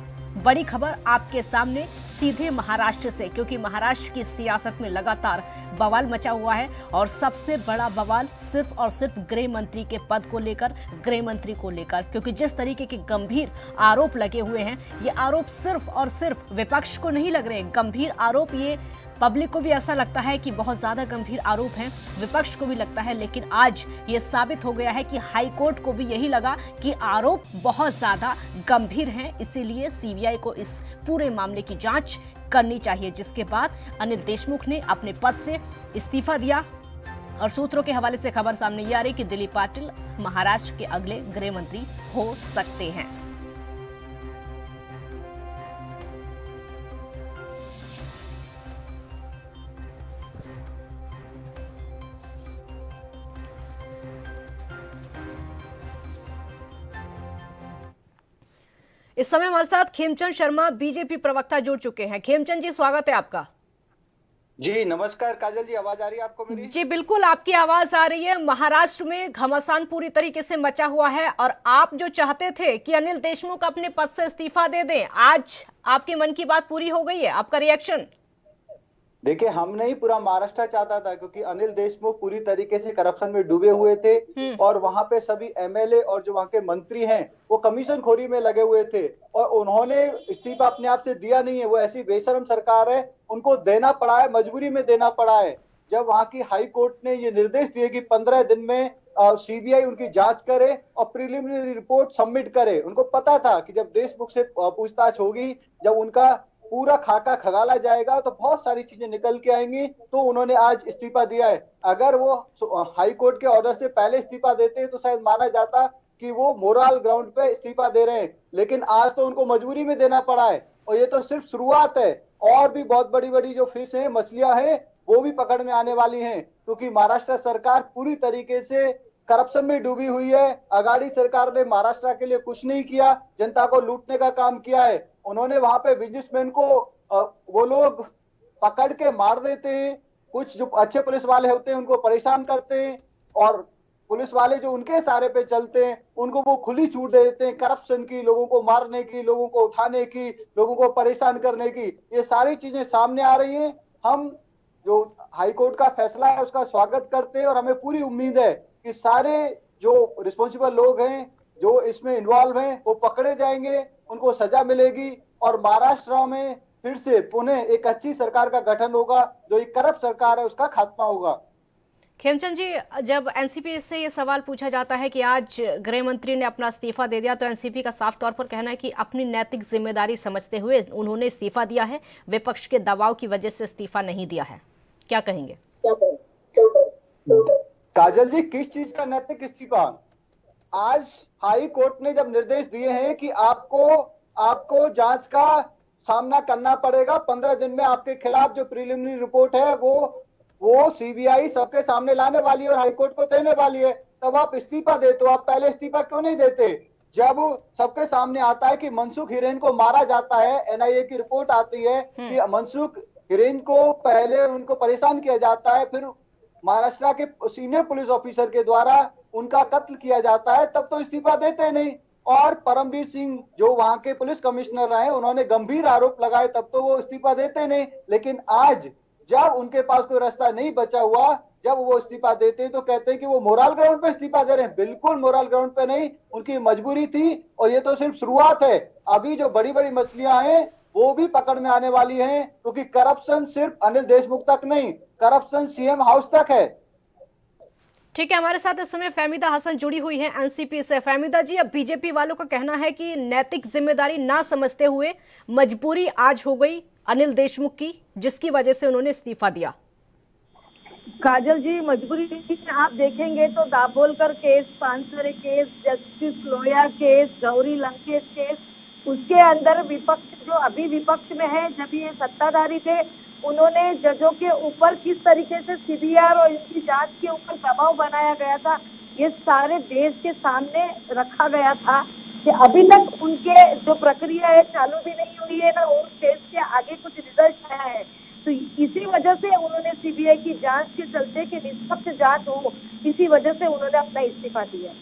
Speaker 1: बड़ी खबर आपके सामने सीधे महाराष्ट्र से, क्योंकि महाराष्ट्र की सियासत में लगातार बवाल मचा हुआ है और सबसे बड़ा बवाल सिर्फ और सिर्फ गृह मंत्री के पद को लेकर, गृह मंत्री को लेकर, क्योंकि जिस तरीके के गंभीर आरोप लगे हुए हैं, ये आरोप सिर्फ और सिर्फ विपक्ष को नहीं लग रहे, गंभीर आरोप ये पब्लिक को भी ऐसा लगता है कि बहुत ज्यादा गंभीर आरोप हैं, विपक्ष को भी लगता है। लेकिन आज ये साबित हो गया है कि हाई कोर्ट को भी यही लगा कि आरोप बहुत ज्यादा गंभीर हैं, इसीलिए सीबीआई को इस पूरे मामले की जांच करनी चाहिए, जिसके बाद अनिल देशमुख ने अपने पद से इस्तीफा दिया। और सूत्रों के हवाले से खबर सामने ये आ रही कि दिलीप पाटिल महाराष्ट्र के अगले गृह मंत्री हो सकते हैं। इस समय हमारे साथ खेमचंद शर्मा बीजेपी प्रवक्ता जुड़ चुके हैं। खेमचंद जी, स्वागत है आपका।
Speaker 11: जी नमस्कार काजल जी, आवाज आ रही है आपको मेरी?
Speaker 1: जी बिल्कुल, आपकी आवाज आ रही है। महाराष्ट्र में घमासान पूरी तरीके से मचा हुआ है और आप जो चाहते थे कि अनिल देशमुख अपने पद से इस्तीफा दे दें, आज आपके मन की बात पूरी हो गई है। आपका रिएक्शन?
Speaker 11: देखिए, हम नहीं, पूरा महाराष्ट्र चाहता था, क्योंकि अनिल देशमुख पूरी तरीके से करप्शन में डूबे हुए थे और वहां पे सभी एमएलए और जो वहां के मंत्री हैं वो कमीशन खोरी में लगे हुए थे और उन्होंने इस्तीफा अपने आप से दिया नहीं है। वो ऐसी बेशरम सरकार है, उनको देना पड़ा है, मजबूरी में देना पड़ा है। जब वहां की हाई कोर्ट ने ये निर्देश दिए कि 15 दिन में सीबीआई उनकी जांच करे और प्रिलिमिनरी रिपोर्ट सबमिट करे, उनको पता था कि जब देशमुख से पूछताछ होगी, जब उनका पूरा खाका खगाला जाएगा तो बहुत सारी चीजें निकल के आएंगी, तो उन्होंने आज इस्तीफा दिया है। अगर वो हाई कोर्ट के ऑर्डर से पहले इस्तीफा देते तो शायद माना जाता कि वो मोरल ग्राउंड पे इस्तीफा दे रहे हैं, लेकिन आज तो उनको मजबूरी में देना पड़ा है। और ये तो सिर्फ शुरुआत है, और भी बहुत बड़ी बड़ी जो फिश है, मछलियां हैं, वो भी पकड़ में आने वाली हैं, क्योंकि महाराष्ट्र सरकार पूरी तरीके से करप्शन में डूबी हुई है। अगाड़ी सरकार ने महाराष्ट्र के लिए कुछ नहीं किया, जनता को लूटने का काम किया है। उन्होंने वहां पे बिजनेसमैन को वो लोग पकड़ के मार देते हैं, कुछ जो अच्छे पुलिस वाले होते हैं उनको परेशान करते हैं, और पुलिस वाले जो उनके सहारे पे चलते हैं उनको वो खुली छूट दे देते हैं करप्शन की, लोगों को मारने की, लोगों को उठाने की, लोगों को परेशान करने की। ये सारी चीजें सामने आ रही हैं। हम जो हाईकोर्ट का फैसला है उसका स्वागत करते हैं और हमें पूरी उम्मीद है कि सारे जो रिस्पॉन्सिबल लोग हैं, जो इसमें इन्वॉल्व हैं, वो पकड़े जाएंगे, उनको सजा मिलेगी और महाराष्ट्र में फिर से पुनः एक अच्छी सरकार का गठन होगा। जो एक करप्ट सरकार है उसका खात्मा होगा।
Speaker 1: खेमचंद जी, जब एनसीपी से ये सवाल पूछा जाता है कि आज गृह मंत्री ने अपना इस्तीफा दे दिया, तो एनसीपी का साफ तौर पर कहना है कि अपनी नैतिक जिम्मेदारी समझते हुए उन्होंने इस्तीफा दिया है, विपक्ष के दबाव की वजह से इस्तीफा नहीं दिया है। क्या कहेंगे?
Speaker 11: काजल जी, किस चीज का नैतिक इस्तीफा? आज हाई कोर्ट ने जब निर्देश दिए हैं कि आपको जांच का सामना करना पड़ेगा, 15 दिन में आपके खिलाफ जो प्रीलिमिनरी रिपोर्ट है वो सीबीआई सबके सामने लाने वाली है और हाईकोर्ट को देने वाली है, तब आप इस्तीफा दे। तो आप पहले इस्तीफा क्यों नहीं देते? जब सबके सामने आता है कि मनसुख हिरेन को मारा जाता है, एनआईए की रिपोर्ट आती है कि मनसुख हिरेन को पहले उनको परेशान किया जाता है, फिर महाराष्ट्र के सीनियर पुलिस ऑफिसर के द्वारा उनका कत्ल किया जाता है, तब तो इस्तीफा देते नहीं। और परमवीर सिंह जो वहां के पुलिस कमिश्नर रहे, उन्होंने गंभीर आरोप लगाए, तब तो वो इस्तीफा देते नहीं। लेकिन आज जब उनके पास कोई रास्ता नहीं बचा हुआ, जब वो इस्तीफा देते हैं तो कहते हैं कि वो मोरल ग्राउंड पे इस्तीफा दे रहे हैं। बिल्कुल मोरल ग्राउंड पे नहीं, उनकी मजबूरी थी और ये तो सिर्फ शुरुआत है। अभी जो बड़ी बड़ी मछलियां हैं वो भी पकड़ में आने वाली हैं, क्योंकि करप्शन सिर्फ अनिल देशमुख तक नहीं, करप्शन सीएम हाउस तक है।
Speaker 1: ठीक है, हमारे साथ इस समय फहमीदा हसन जुड़ी हुई हैं एनसीपी से। फहमीदा जी, अब बीजेपी वालों का कहना है कि नैतिक जिम्मेदारी ना समझते हुए मजबूरी आज हो गई अनिल देशमुख की, जिसकी वजह से उन्होंने इस्तीफा दिया।
Speaker 7: काजल जी, मजबूरी आप देखेंगे तो Dabholkar case, Pansare case, justice Loya case, Gauri Lankesh case, उसके अंदर विपक्ष जो अभी विपक्ष में है, जब ये सत्ताधारी थे, उन्होंने जजों के ऊपर किस तरीके से सीबीआई और इसकी जांच के ऊपर दबाव बनाया गया था, ये सारे देश के सामने रखा गया था कि अभी तक उनके जो प्रक्रिया है चालू भी नहीं हुई है ना, उस केस के आगे कुछ रिजल्ट आया है। तो इसी वजह से उन्होंने सीबीआई की जांच के चलते कि निष्पक्ष जांच हो, इसी वजह से उन्होंने अपना इस्तीफा दिया।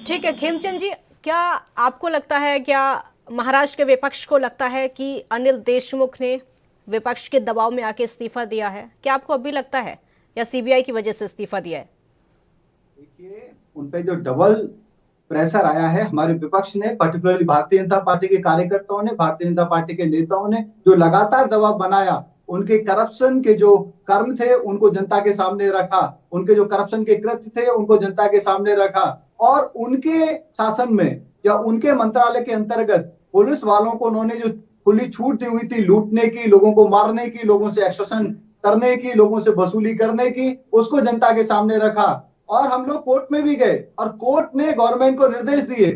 Speaker 1: ठीक है खेमचंद जी, क्या आपको लगता है, क्या महाराष्ट्र के विपक्ष को लगता है कि अनिल देशमुख ने विपक्ष के दबाव में आके इस्तीफा दिया है? क्या आपको अभी लगता है, या सीबीआई की वजह से इस्तीफा दिया है?
Speaker 11: देखिए, उन पे जो डबल प्रेशर आया है हमारे विपक्ष ने, पर्टिकुलरली भारतीय जनता पार्टी के कार्यकर्ताओं ने, भारतीय जनता पार्टी के नेताओं ने जो लगातार दबाव बनाया, उनके करप्शन के जो कर्म थे उनको जनता के सामने रखा, उनके जो करप्शन के कृत्य थे उनको जनता के सामने रखा, और उनके शासन में या उनके मंत्रालय के अंतर्गत पुलिस वालों को उन्होंने जो खुली छूट दी हुई थी लूटने की, लोगों को मारने की, लोगों से एक्सटॉर्शन करने की, लोगों से वसूली करने की, उसको जनता के सामने रखा। और हम लोग कोर्ट में भी गए और कोर्ट ने गवर्नमेंट को निर्देश दिए,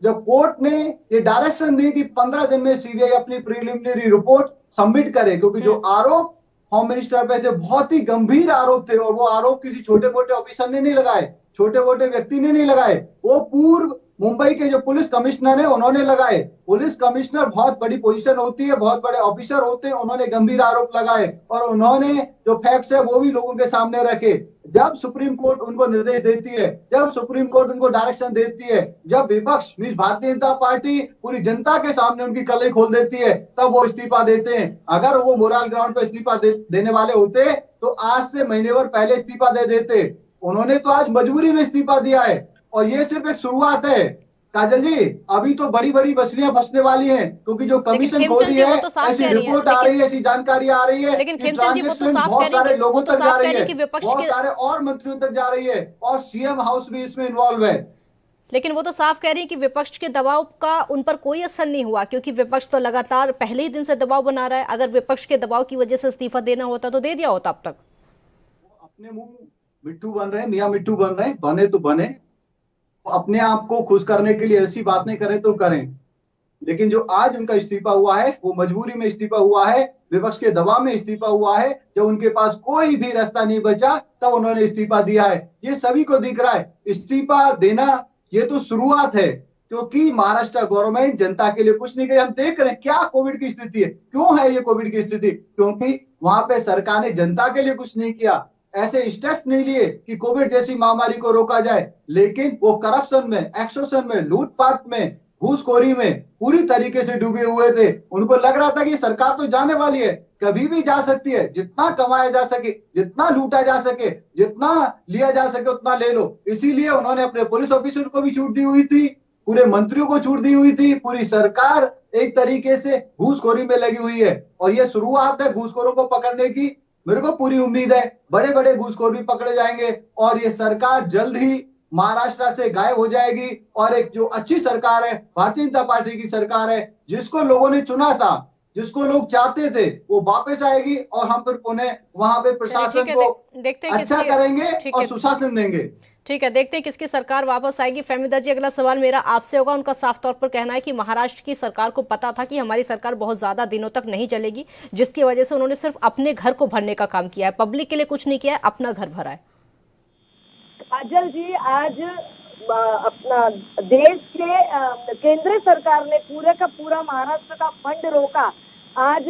Speaker 11: जब कोर्ट ने ये डायरेक्शन दी कि 15 दिन में सीबीआई अपनी प्रीलिमिनरी रिपोर्ट सबमिट करे, क्योंकि जो आरोप होम मिनिस्टर पे थे बहुत ही गंभीर आरोप थे, और वो आरोप किसी छोटे मोटे ऑफिसर ने नहीं लगाए, छोटे मोटे व्यक्ति ने नहीं लगाए, वो पूर्व मुंबई के जो पुलिस कमिश्नर है उन्होंने लगाए। पुलिस कमिश्नर बहुत बड़ी पोजीशन होती है, बहुत बड़े ऑफिसर होते हैं, उन्होंने गंभीर आरोप लगाए और उन्होंने जो फैक्ट्स है वो भी लोगों के सामने रखे। जब सुप्रीम कोर्ट उनको निर्देश देती है, जब सुप्रीम कोर्ट उनको डायरेक्शन देती है, जब विपक्ष मीन्स भारतीय जनता पार्टी पूरी जनता के सामने उनकी कलें खोल देती है, तब वो इस्तीफा देते हैं। अगर वो मोरल ग्राउंड पर इस्तीफा देने वाले होते तो आज से महीने भर पहले इस्तीफा दे देते। उन्होंने तो आज मजबूरी में इस्तीफा दिया है और ये सिर्फ एक शुरुआत है। काजल जी, अभी तो बड़ी बड़ी मछलियां फंसने वाली हैं, क्योंकि जो कमीशन खोली है, ऐसी रिपोर्ट आ रही है, ऐसी जानकारी आ रही है,
Speaker 1: लेकिन
Speaker 11: ट्रांजेक्शन बहुत सारे लोगों तक जा रही है, बहुत सारे और मंत्रियों तक जा रही है और सीएम हाउस भी इसमें इन्वॉल्व है।
Speaker 1: लेकिन वो तो साफ कह रही है कि विपक्ष के दबाव का उन पर कोई असर नहीं हुआ, क्योंकि विपक्ष तो लगातार पहले ही दिन से दबाव बना रहा है। अगर विपक्ष के दबाव की वजह से इस्तीफा देना होता तो दे दिया होता अब तक।
Speaker 11: अपने मुंह मिट्टू बन रहे हैं, मियां मिट्टू बन रहे हैं, बने तो बने, अपने आप को खुश करने के लिए ऐसी बात नहीं करें तो करें। लेकिन जो आज उनका इस्तीफा हुआ है वो मजबूरी में इस्तीफा हुआ है, विपक्ष के दबाव में इस्तीफा हुआ है। जब उनके पास कोई भी रास्ता नहीं बचा तब उन्होंने इस्तीफा दिया है। ये सभी को दिख रहा है। इस्तीफा देना ये तो शुरुआत है, क्योंकि महाराष्ट्र गवर्नमेंट जनता के लिए कुछ नहीं करे। हम देख रहे हैं क्या कोविड की स्थिति है, क्यों है ये कोविड की स्थिति, क्योंकि वहां पे सरकार ने जनता के लिए कुछ नहीं किया, ऐसे स्टेप्स नहीं लिए कि कोविड जैसी महामारी को रोका जाए। लेकिन वो करप्शन में, एक्सटॉर्शन में, लूटपाट में, घूसखोरी में पूरी तरीके से डूबे हुए थे। उनको लग रहा था कि सरकार तो जाने वाली है, कभी भी जा सकती है, जितना कमाया जा सके, जितना लूटा जा सके, जितना लिया जा सके उतना ले लो। इसीलिए उन्होंने अपने पुलिस ऑफिसर को भी छूट दी हुई थी, पूरे मंत्रियों को छूट दी हुई थी। पूरी सरकार एक तरीके से घूसखोरी में लगी हुई है और ये शुरुआत है घूसखोरों को पकड़ने की। मेरे को पूरी उम्मीद है बड़े बड़े घूसखोर भी पकड़े जाएंगे और ये सरकार जल्द ही महाराष्ट्र से गायब हो जाएगी और एक जो अच्छी सरकार है, भारतीय जनता पार्टी की सरकार है, जिसको लोगों ने चुना था, जिसको लोग चाहते थे, वो वापस आएगी और हम फिर पुनः वहां पे प्रशासन को अच्छा करेंगे और सुशासन देंगे।
Speaker 1: ठीक है, देखते हैं किसकी सरकार वापस आएगी। फहमीदा जी, अगला सवाल मेरा आपसे होगा। उनका साफ तौर पर कहना है कि महाराष्ट्र की सरकार को पता था कि हमारी सरकार बहुत ज्यादा दिनों तक नहीं चलेगी, जिसकी वजह से उन्होंने सिर्फ अपने घर को भरने का काम किया है, पब्लिक के लिए कुछ नहीं किया है, अपना घर भरा है।
Speaker 7: काजल जी, आज अपना देश के केंद्र सरकार ने पूरे का पूरा महाराष्ट्र का फंड रोका। आज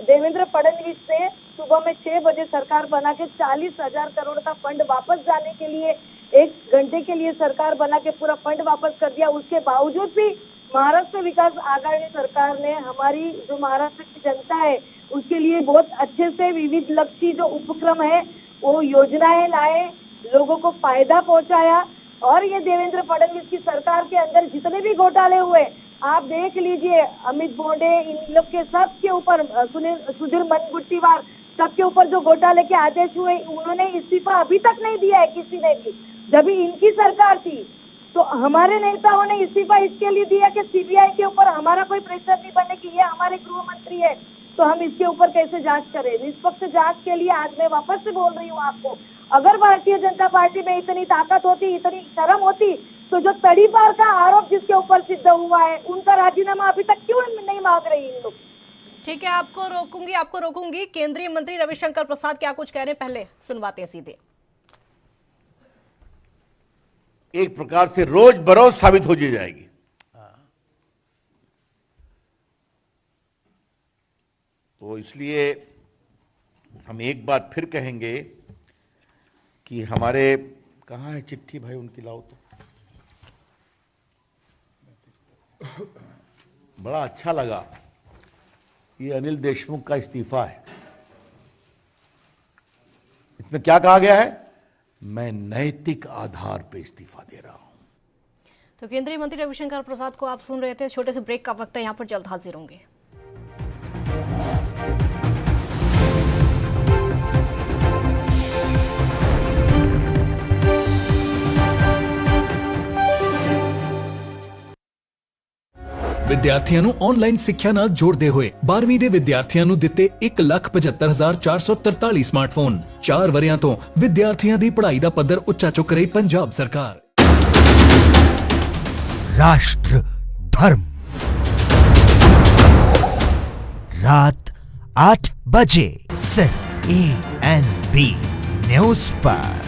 Speaker 7: देवेंद्र फडणवीस ने सुबह में 6 बजे सरकार बना के 40,000 करोड़ का फंड वापस जाने के लिए 1 घंटे के लिए सरकार बना के पूरा फंड वापस कर दिया। उसके बावजूद भी महाराष्ट्र विकास आघाड़ी सरकार ने हमारी जो महाराष्ट्र की जनता है उसके लिए बहुत अच्छे से विविध लक्ष्य जो उपक्रम है वो योजनाएं लाए, लोगों को फायदा पहुंचाया। और ये देवेंद्र फडणवीस की सरकार के अंदर जितने भी घोटाले हुए आप देख लीजिए, अमित बोंडे, इन लोग के सबके ऊपर, सुधीर मुनगंटीवार, सबके ऊपर जो घोटाले के आदेश हुए, उन्होंने इस्तीफा अभी तक नहीं दिया है किसी ने भी। जब इनकी सरकार थी तो हमारे नेताओं ने इस्तीफा इसके लिए दिया कि सीबीआई के ऊपर हमारा कोई प्रेशर नहीं बने कि ये हमारे गृह मंत्री है तो हम इसके ऊपर कैसे जांच करें। निष्पक्ष जांच के लिए आज मैं वापस से बोल रही हूँ आपको, अगर भारतीय जनता पार्टी में इतनी ताकत होती, इतनी शर्म होती, तो जो तड़ीपार का आरोप जिसके ऊपर सिद्ध हुआ है उनका राजीनामा अभी तक क्यों नहीं मांग रही इन लोग।
Speaker 1: ठीक है, आपको रोकूंगी। केंद्रीय मंत्री रविशंकर प्रसाद क्या कुछ कह रहे हैं, पहले सुनवाते हैं सीधे।
Speaker 12: एक प्रकार से रोज बरोज साबित हो जाएगी। तो इसलिए हम एक बात फिर कहेंगे कि हमारे, कहाँ है चिट्ठी भाई, उनकी लाओ तो। बड़ा अच्छा लगा, ये अनिल देशमुख का इस्तीफा है। इसमें क्या कहा गया है, मैं नैतिक आधार पर इस्तीफा दे रहा हूं।
Speaker 1: तो केंद्रीय मंत्री रविशंकर प्रसाद को आप सुन रहे थे। छोटे से ब्रेक का वक्त है, यहां पर जल्द हाजिर होंगे।
Speaker 6: ਵਿਦਿਆਰਥੀਆਂ ਨੂੰ ਆਨਲਾਈਨ ਸਿੱਖਿਆ ਨਾਲ ਜੋੜਦੇ ਹੋਏ 12ਵੀਂ ਦੇ ਵਿਦਿਆਰਥੀਆਂ ਨੂੰ ਦਿੱਤੇ 1,75,443 ਸਮਾਰਟਫੋਨ। 4 ਵਰਿਆਂ ਤੋਂ ਵਿਦਿਆਰਥੀਆਂ ਦੀ ਪੜ੍ਹਾਈ ਦਾ ਪੱਧਰ ਉੱਚਾ ਚੁੱਕ ਰਹੀ ਪੰਜਾਬ ਸਰਕਾਰ।
Speaker 5: राष्ट्र धर्म रात 8 बजे सिर्फ ANB न्यूज पर।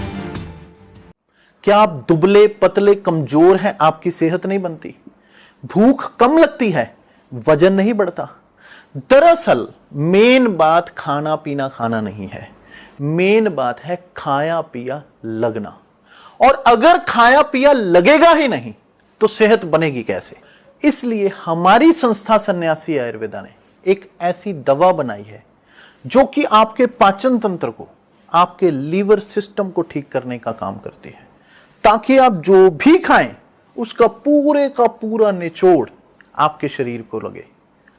Speaker 8: क्या आप दुबले पतले कमजोर हैं, आपकी सेहत नहीं बनती, भूख कम लगती है, वजन नहीं बढ़ता? दरअसल मेन बात खाना पीना खाना नहीं है, मेन बात है खाया पिया लगना। और अगर खाया पिया लगेगा ही नहीं तो सेहत बनेगी कैसे? इसलिए हमारी संस्था सन्यासी आयुर्वेदा ने एक ऐसी दवा बनाई है जो कि आपके पाचन तंत्र को, आपके लीवर सिस्टम को ठीक करने का काम करती है, ताकि आप जो भी खाएं उसका पूरे का पूरा निचोड़ आपके शरीर को लगे,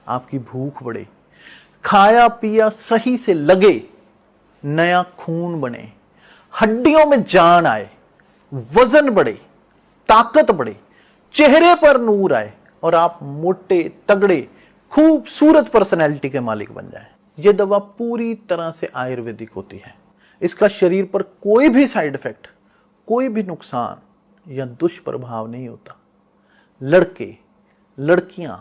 Speaker 8: आपकी भूख बढ़े, खाया पिया सही से लगे, नया खून बने, हड्डियों में जान आए, वजन बढ़े, ताकत बढ़े, चेहरे पर नूर आए और आप मोटे तगड़े खूबसूरत पर्सनैलिटी के मालिक बन जाएं। यह दवा पूरी तरह से आयुर्वेदिक होती है। इसका शरीर पर कोई भी साइड इफेक्ट, कोई भी नुकसान या दुष्प्रभाव नहीं होता। लड़के लड़कियां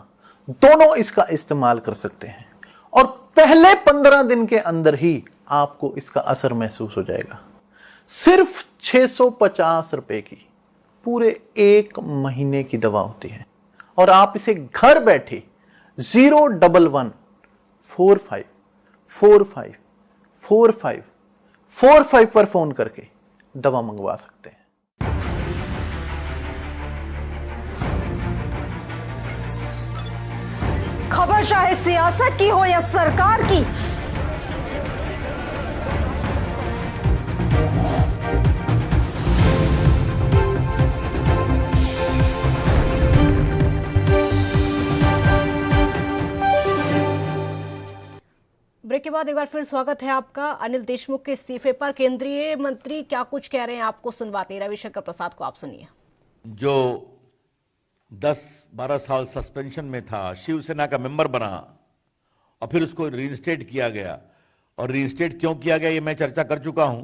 Speaker 8: दोनों इसका इस्तेमाल कर सकते हैं और पहले 15 दिन के अंदर ही आपको इसका असर महसूस हो जाएगा। सिर्फ 650 रुपए की पूरे 1 महीने की दवा होती है और आप इसे घर बैठे 01145454545 पर फोन करके दवा मंगवा सकते हैं।
Speaker 10: खबर चाहे सियासत की हो या सरकार की,
Speaker 1: ब्रेक के बाद एक बार फिर स्वागत है आपका। अनिल देशमुख के इस्तीफे पर केंद्रीय मंत्री क्या कुछ कह रहे हैं, आपको सुनवाते हैं। रविशंकर प्रसाद को आप सुनिए।
Speaker 12: जो 10-12 साल सस्पेंशन में था, शिवसेना का मेंबर बना और फिर उसको रीइंस्टेट किया गया। और रीइंस्टेट क्यों किया गया ये मैं चर्चा कर चुका हूं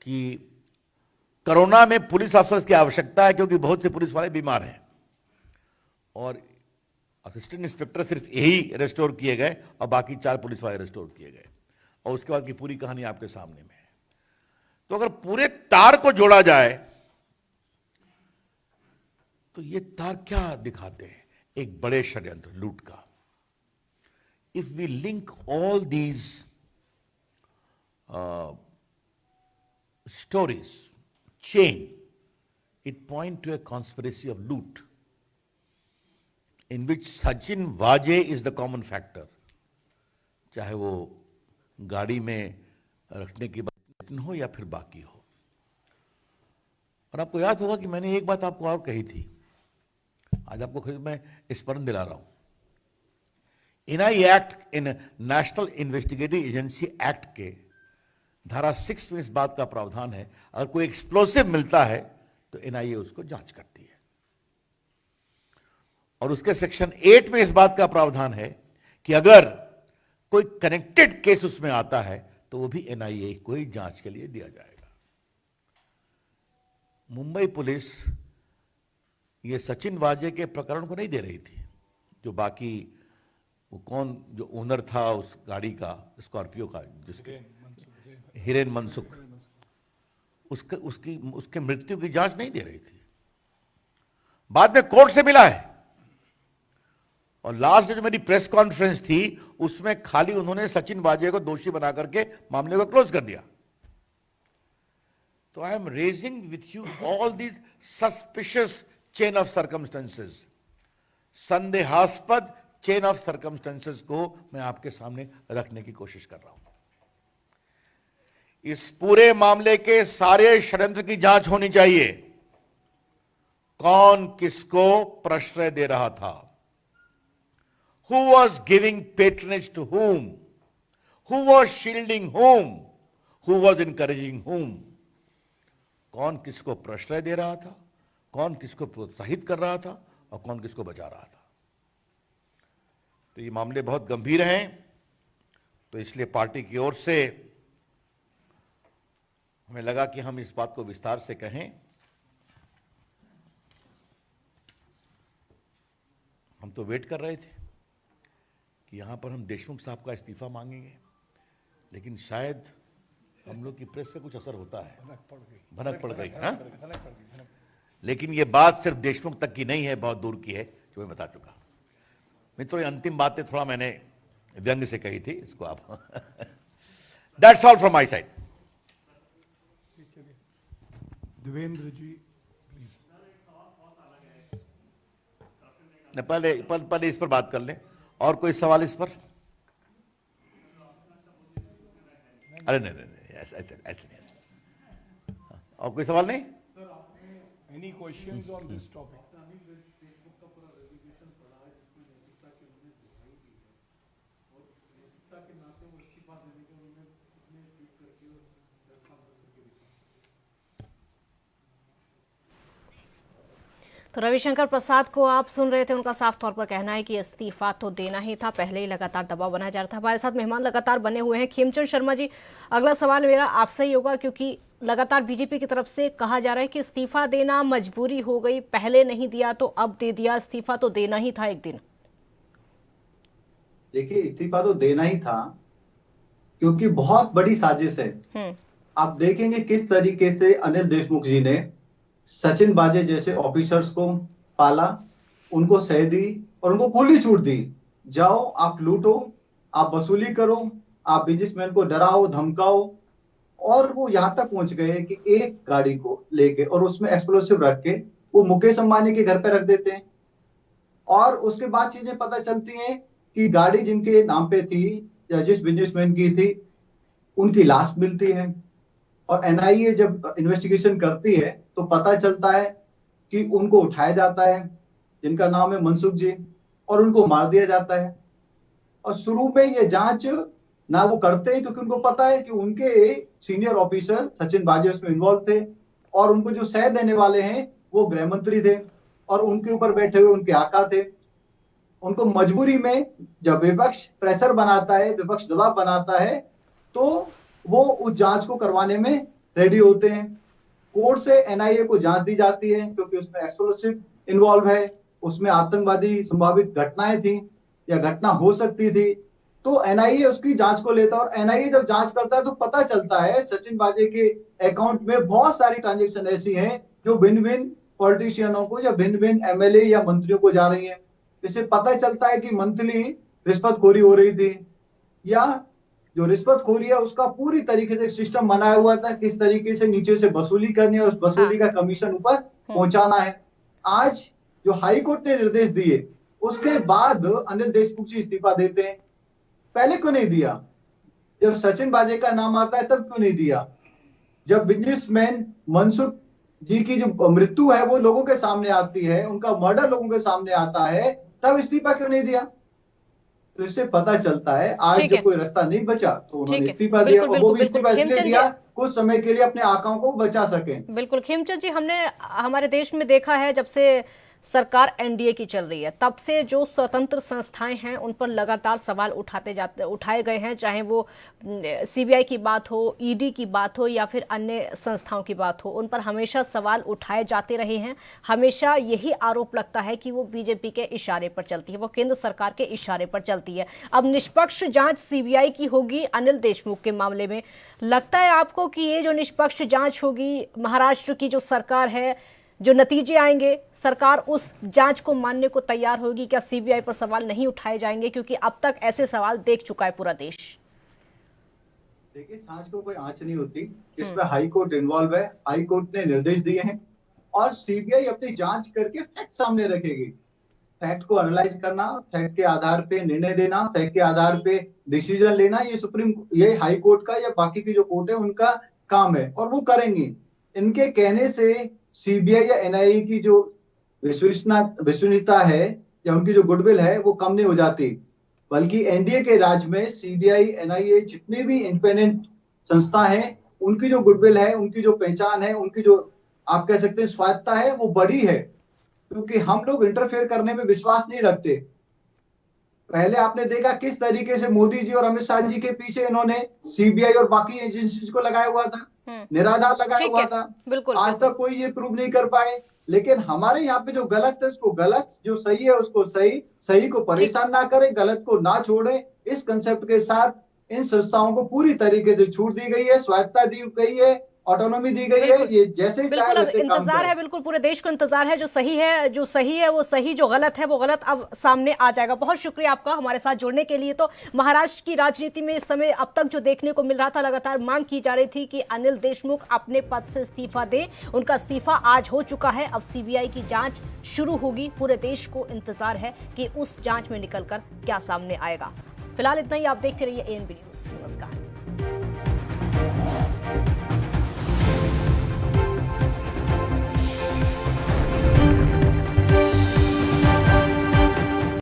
Speaker 12: कि कोरोना में पुलिस अफसर्स की आवश्यकता है, क्योंकि बहुत से पुलिस वाले बीमार हैं और असिस्टेंट इंस्पेक्टर सिर्फ यही रेस्टोर किए गए और बाकी 4 पुलिस वाले रेस्टोर किए गए। और उसके बाद की पूरी कहानी आपके सामने में है। तो अगर पूरे तार को जोड़ा जाए तो ये तार क्या दिखाते हैं? एक बड़े षड्यंत्र, लूट का। If we link all these stories chain, it point to a conspiracy of loot in which Sachin Vajay is the common factor, चाहे वो गाड़ी में रखने की बात हो या फिर बाकी हो। और आपको याद होगा कि मैंने एक बात आपको और कही थी, आज आपको खुद मैं स्मरण दिला रहा हूं। एनआईए एक्ट, इन नेशनल इन्वेस्टिगेटिव एजेंसी एक्ट के धारा 6 में इस बात का प्रावधान है, अगर कोई एक्सप्लोसिव मिलता है तो एनआईए उसको जांच करती है। और उसके सेक्शन 8 में इस बात का प्रावधान है कि अगर कोई कनेक्टेड केस उसमें आता है तो वो भी एनआईए को ही जांच के लिए दिया जाएगा। मुंबई पुलिस ये सचिन वाजे के प्रकरण को नहीं दे रही थी। जो बाकी वो कौन जो ओनर था उस गाड़ी का, स्कॉर्पियो का, जिसके हिरेन मनसुख, उसके मृत्यु की जांच नहीं दे रही थी। बाद में कोर्ट से मिला है और लास्ट जो मेरी प्रेस कॉन्फ्रेंस थी उसमें खाली उन्होंने सचिन वाजे को दोषी बना करके मामले को क्लोज कर दिया। तो I am raising with you all these suspicious chain of circumstances, संदेहास्पद चेन ऑफ सर्कमस्टेंसेस को मैं आपके सामने रखने की कोशिश कर रहा हूं। इस पूरे मामले के सारे षड्यंत्र की जांच होनी चाहिए। कौन किसको प्रश्रय दे रहा था, who was giving patronage to whom, who was shielding whom, who was encouraging whom, कौन किसको प्रश्रय दे रहा था, कौन किसको प्रोत्साहित कर रहा था और कौन किसको बचा रहा था। तो ये मामले बहुत गंभीर हैं। तो इसलिए पार्टी की ओर से हमें लगा कि हम इस बात को विस्तार से कहें। हम तो वेट कर रहे थे कि यहां पर हम देशमुख साहब का इस्तीफा मांगेंगे, लेकिन शायद हम लोग की प्रेस से कुछ असर होता है, भनक पड़ गई। हाँ, लेकिन ये बात सिर्फ देशमुख तक की नहीं है, बहुत दूर की है, जो मैं बता चुका। मित्रों, ये अंतिम बातें थोड़ा मैंने व्यंग से कही थी, इसको आप that's all from my side.
Speaker 13: Devendra ji
Speaker 12: पहले इस पर बात कर ले। और कोई सवाल इस पर? अरे नहीं ऐसे नहीं। और कोई सवाल नहीं?
Speaker 13: Any questions on this topic?
Speaker 1: तो रविशंकर प्रसाद को आप सुन रहे थे, उनका साफ तौर पर कहना है कि इस्तीफा तो देना ही था, पहले ही लगातार दबाव बनाया जा रहा था। हमारे साथ मेहमान लगातार बने हुए हैं। खेमचंद शर्मा जी, अगला सवाल मेरा आपसे ही होगा, क्योंकि लगातार बीजेपी की तरफ से कहा जा रहा है कि इस्तीफा देना मजबूरी हो गई, पहले नहीं दिया तो अब दे दिया, इस्तीफा तो देना ही था एक दिन।
Speaker 11: देखिए, इस्तीफा तो देना ही था क्योंकि बहुत बड़ी साजिश है। आप देखेंगे किस तरीके से अनिल देशमुख जी ने सचिन वाजे जैसे ऑफिसर्स को पाला, उनको सह दी और उनको खुली छूट दी। जाओ, आप लूटो, आप वसूली करो, आप बिजनेसमैन को डराओ धमकाओ। और वो यहां तक पहुंच गए कि एक गाड़ी को लेके और उसमें एक्सप्लोसिव रख के वो मुकेश अंबानी के घर पे रख देते हैं। और उसके बाद चीजें पता चलती हैं कि गाड़ी जिनके नाम पे थी या जिस बिजनेसमैन की थी, उनकी लाश मिलती है। और एनआईए जब इन्वेस्टिगेशन करती है तो पता चलता है कि उनको उठाया जाता है, जिनका नाम है मनसुख जी, और उनको मार दिया जाता है। और शुरू में ये जांच ना वो करते हैं क्योंकि उनको पता है कि उनके सीनियर ऑफिसर सचिन वाजे उसमें इन्वॉल्व थे और उनको जो सह देने वाले हैं वो गृह मंत्री थे और उनके ऊपर बैठे हुए उनके आका थे। उनको मजबूरी में जब विपक्ष प्रेशर बनाता है, विपक्ष दबाव बनाता है, तो वो उस जांच को करवाने में रेडी होते हैं। कोर्ट से एनआईए को जांच दी जाती है क्योंकि उसमें एक्सप्लोसिव इन्वॉल्व है, उसमें आतंकवादी संभावित घटनाएं थी या घटना हो सकती थी, तो एनआईए उसकी जांच को लेता है। और एनआईए जब जांच करता है तो पता चलता है सचिन वाजे के अकाउंट में बहुत सारी ट्रांजेक्शन ऐसी हैं जो भिन्न भिन्न पॉलिटिशियनों को या भिन्न भिन्न एमएलए या मंत्रियों को जा रही है। इससे पता चलता है कि मंथली रिश्वतखोरी हो रही थी, या जो रिश्वतखोरी है उसका पूरी तरीके से सिस्टम बनाया हुआ था, किस तरीके से नीचे से वसूली करनी है और उस वसूली का कमीशन ऊपर पहुंचाना है। आज जो हाई कोर्ट ने निर्देश दिए उसके बाद अनिल देशमुख जी इस्तीफा देते हैं। पहले क्यों नहीं दिया? जब सचिन वाजे का नाम आता है तब क्यों नहीं दिया? जब बिजनेसमैन मनसुख जी की जो मृत्यु है वो लोगों के सामने आती है, उनका मर्डर लोगों के सामने आता है, तब इस्तीफा क्यों नहीं दिया? तो इससे पता चलता है आज जब कोई रास्ता नहीं बचा तो उन्होंने इस्तीफा दिया। और वो भी इस्तीफा इसलिए दिया कुछ समय के लिए अपने आकाओं को बचा सके।
Speaker 1: बिल्कुल खेमचंद जी, हमने हमारे देश में देखा है जब से सरकार एनडीए की चल रही है तब से जो स्वतंत्र संस्थाएं हैं उन पर लगातार सवाल उठाए गए हैं, चाहे वो सीबीआई की बात हो, ईडी की बात हो या फिर अन्य संस्थाओं की बात हो, उन पर हमेशा सवाल उठाए जाते रहे हैं। हमेशा यही आरोप लगता है कि वो बीजेपी के इशारे पर चलती है, वो केंद्र सरकार के इशारे पर चलती है। अब निष्पक्ष जांच सीबीआई की होगी अनिल देशमुख के मामले में, लगता है आपको कि ये जो निष्पक्ष जांच होगी, महाराष्ट्र की जो सरकार है, जो नतीजे आएंगे सरकार उस जांच को मानने को तैयार होगी? क्या सीबीआई पर सवाल नहीं उठाए जाएंगे, क्योंकि अब तक ऐसे सवाल देख चुका है पूरा देश?
Speaker 11: देखिए, सांच को कोई आंच नहीं होती, इसमें हाई कोर्ट इन्वॉल्व है, हाई कोर्ट ने निर्देश दिए हैं और सीबीआई अपनी जांच करके फैक्ट सामने रखेगी। फैक्ट को एनालाइज करना, फैक्ट के आधार पे निर्णय देना, फैक्ट के आधार पे डिसीजन लेना, ये हाई कोर्ट का या बाकी की जो कोर्ट है उनका काम है और वो करेंगी। इनके कहने से सीबीआई या एनआईए की जो विश्वसनीयता है या उनकी जो गुडविल है वो कम नहीं हो जाती, बल्कि एनडीए के राज में सीबीआई, एनआईए, जितनी भी इंडिपेंडेंट संस्था है, उनकी जो गुडविल है, उनकी जो पहचान है, उनकी जो आप कह सकते हैं स्वायत्ता है वो बड़ी है, क्योंकि हम लोग इंटरफेयर करने में विश्वास नहीं रखते। पहले आपने देखा किस तरीके से मोदी जी और अमित शाह जी के पीछे इन्होंने सीबीआई और बाकी एजेंसीज को लगाया हुआ था, निराधार लगाया हुआ था। आज तक कोई ये प्रूव नहीं कर पाए। लेकिन हमारे यहाँ पे जो गलत है उसको गलत, जो सही है उसको सही, सही को परेशान ना करें, गलत को ना छोड़ें, इस कंसेप्ट के साथ इन संस्थाओं को पूरी तरीके से छूट दी गई है, स्वायत्ता दी गई है ऑटोनॉमी दी गई है, ये जैसे ही चाहे
Speaker 1: बिल्कुल, अब
Speaker 11: वैसे काम
Speaker 1: इंतजार
Speaker 11: करें।
Speaker 1: है, बिल्कुल पूरे देश को इंतजार है। जो सही है वो सही, जो गलत है वो गलत अब सामने आ जाएगा। बहुत शुक्रिया आपका हमारे साथ जुड़ने के लिए। तो महाराष्ट्र की राजनीति में इस समय अब तक जो देखने को मिल रहा था, लगातार मांग की जा रही थी कि अनिल देशमुख अपने पद से इस्तीफा दें। उनका इस्तीफा आज हो चुका है। अब सीबीआई की जांच शुरू होगी। पूरे देश को इंतजार है कि उस जांच में निकलकर क्या सामने आएगा। फिलहाल इतना ही। आप देखते रहिए ANB न्यूज। नमस्कार।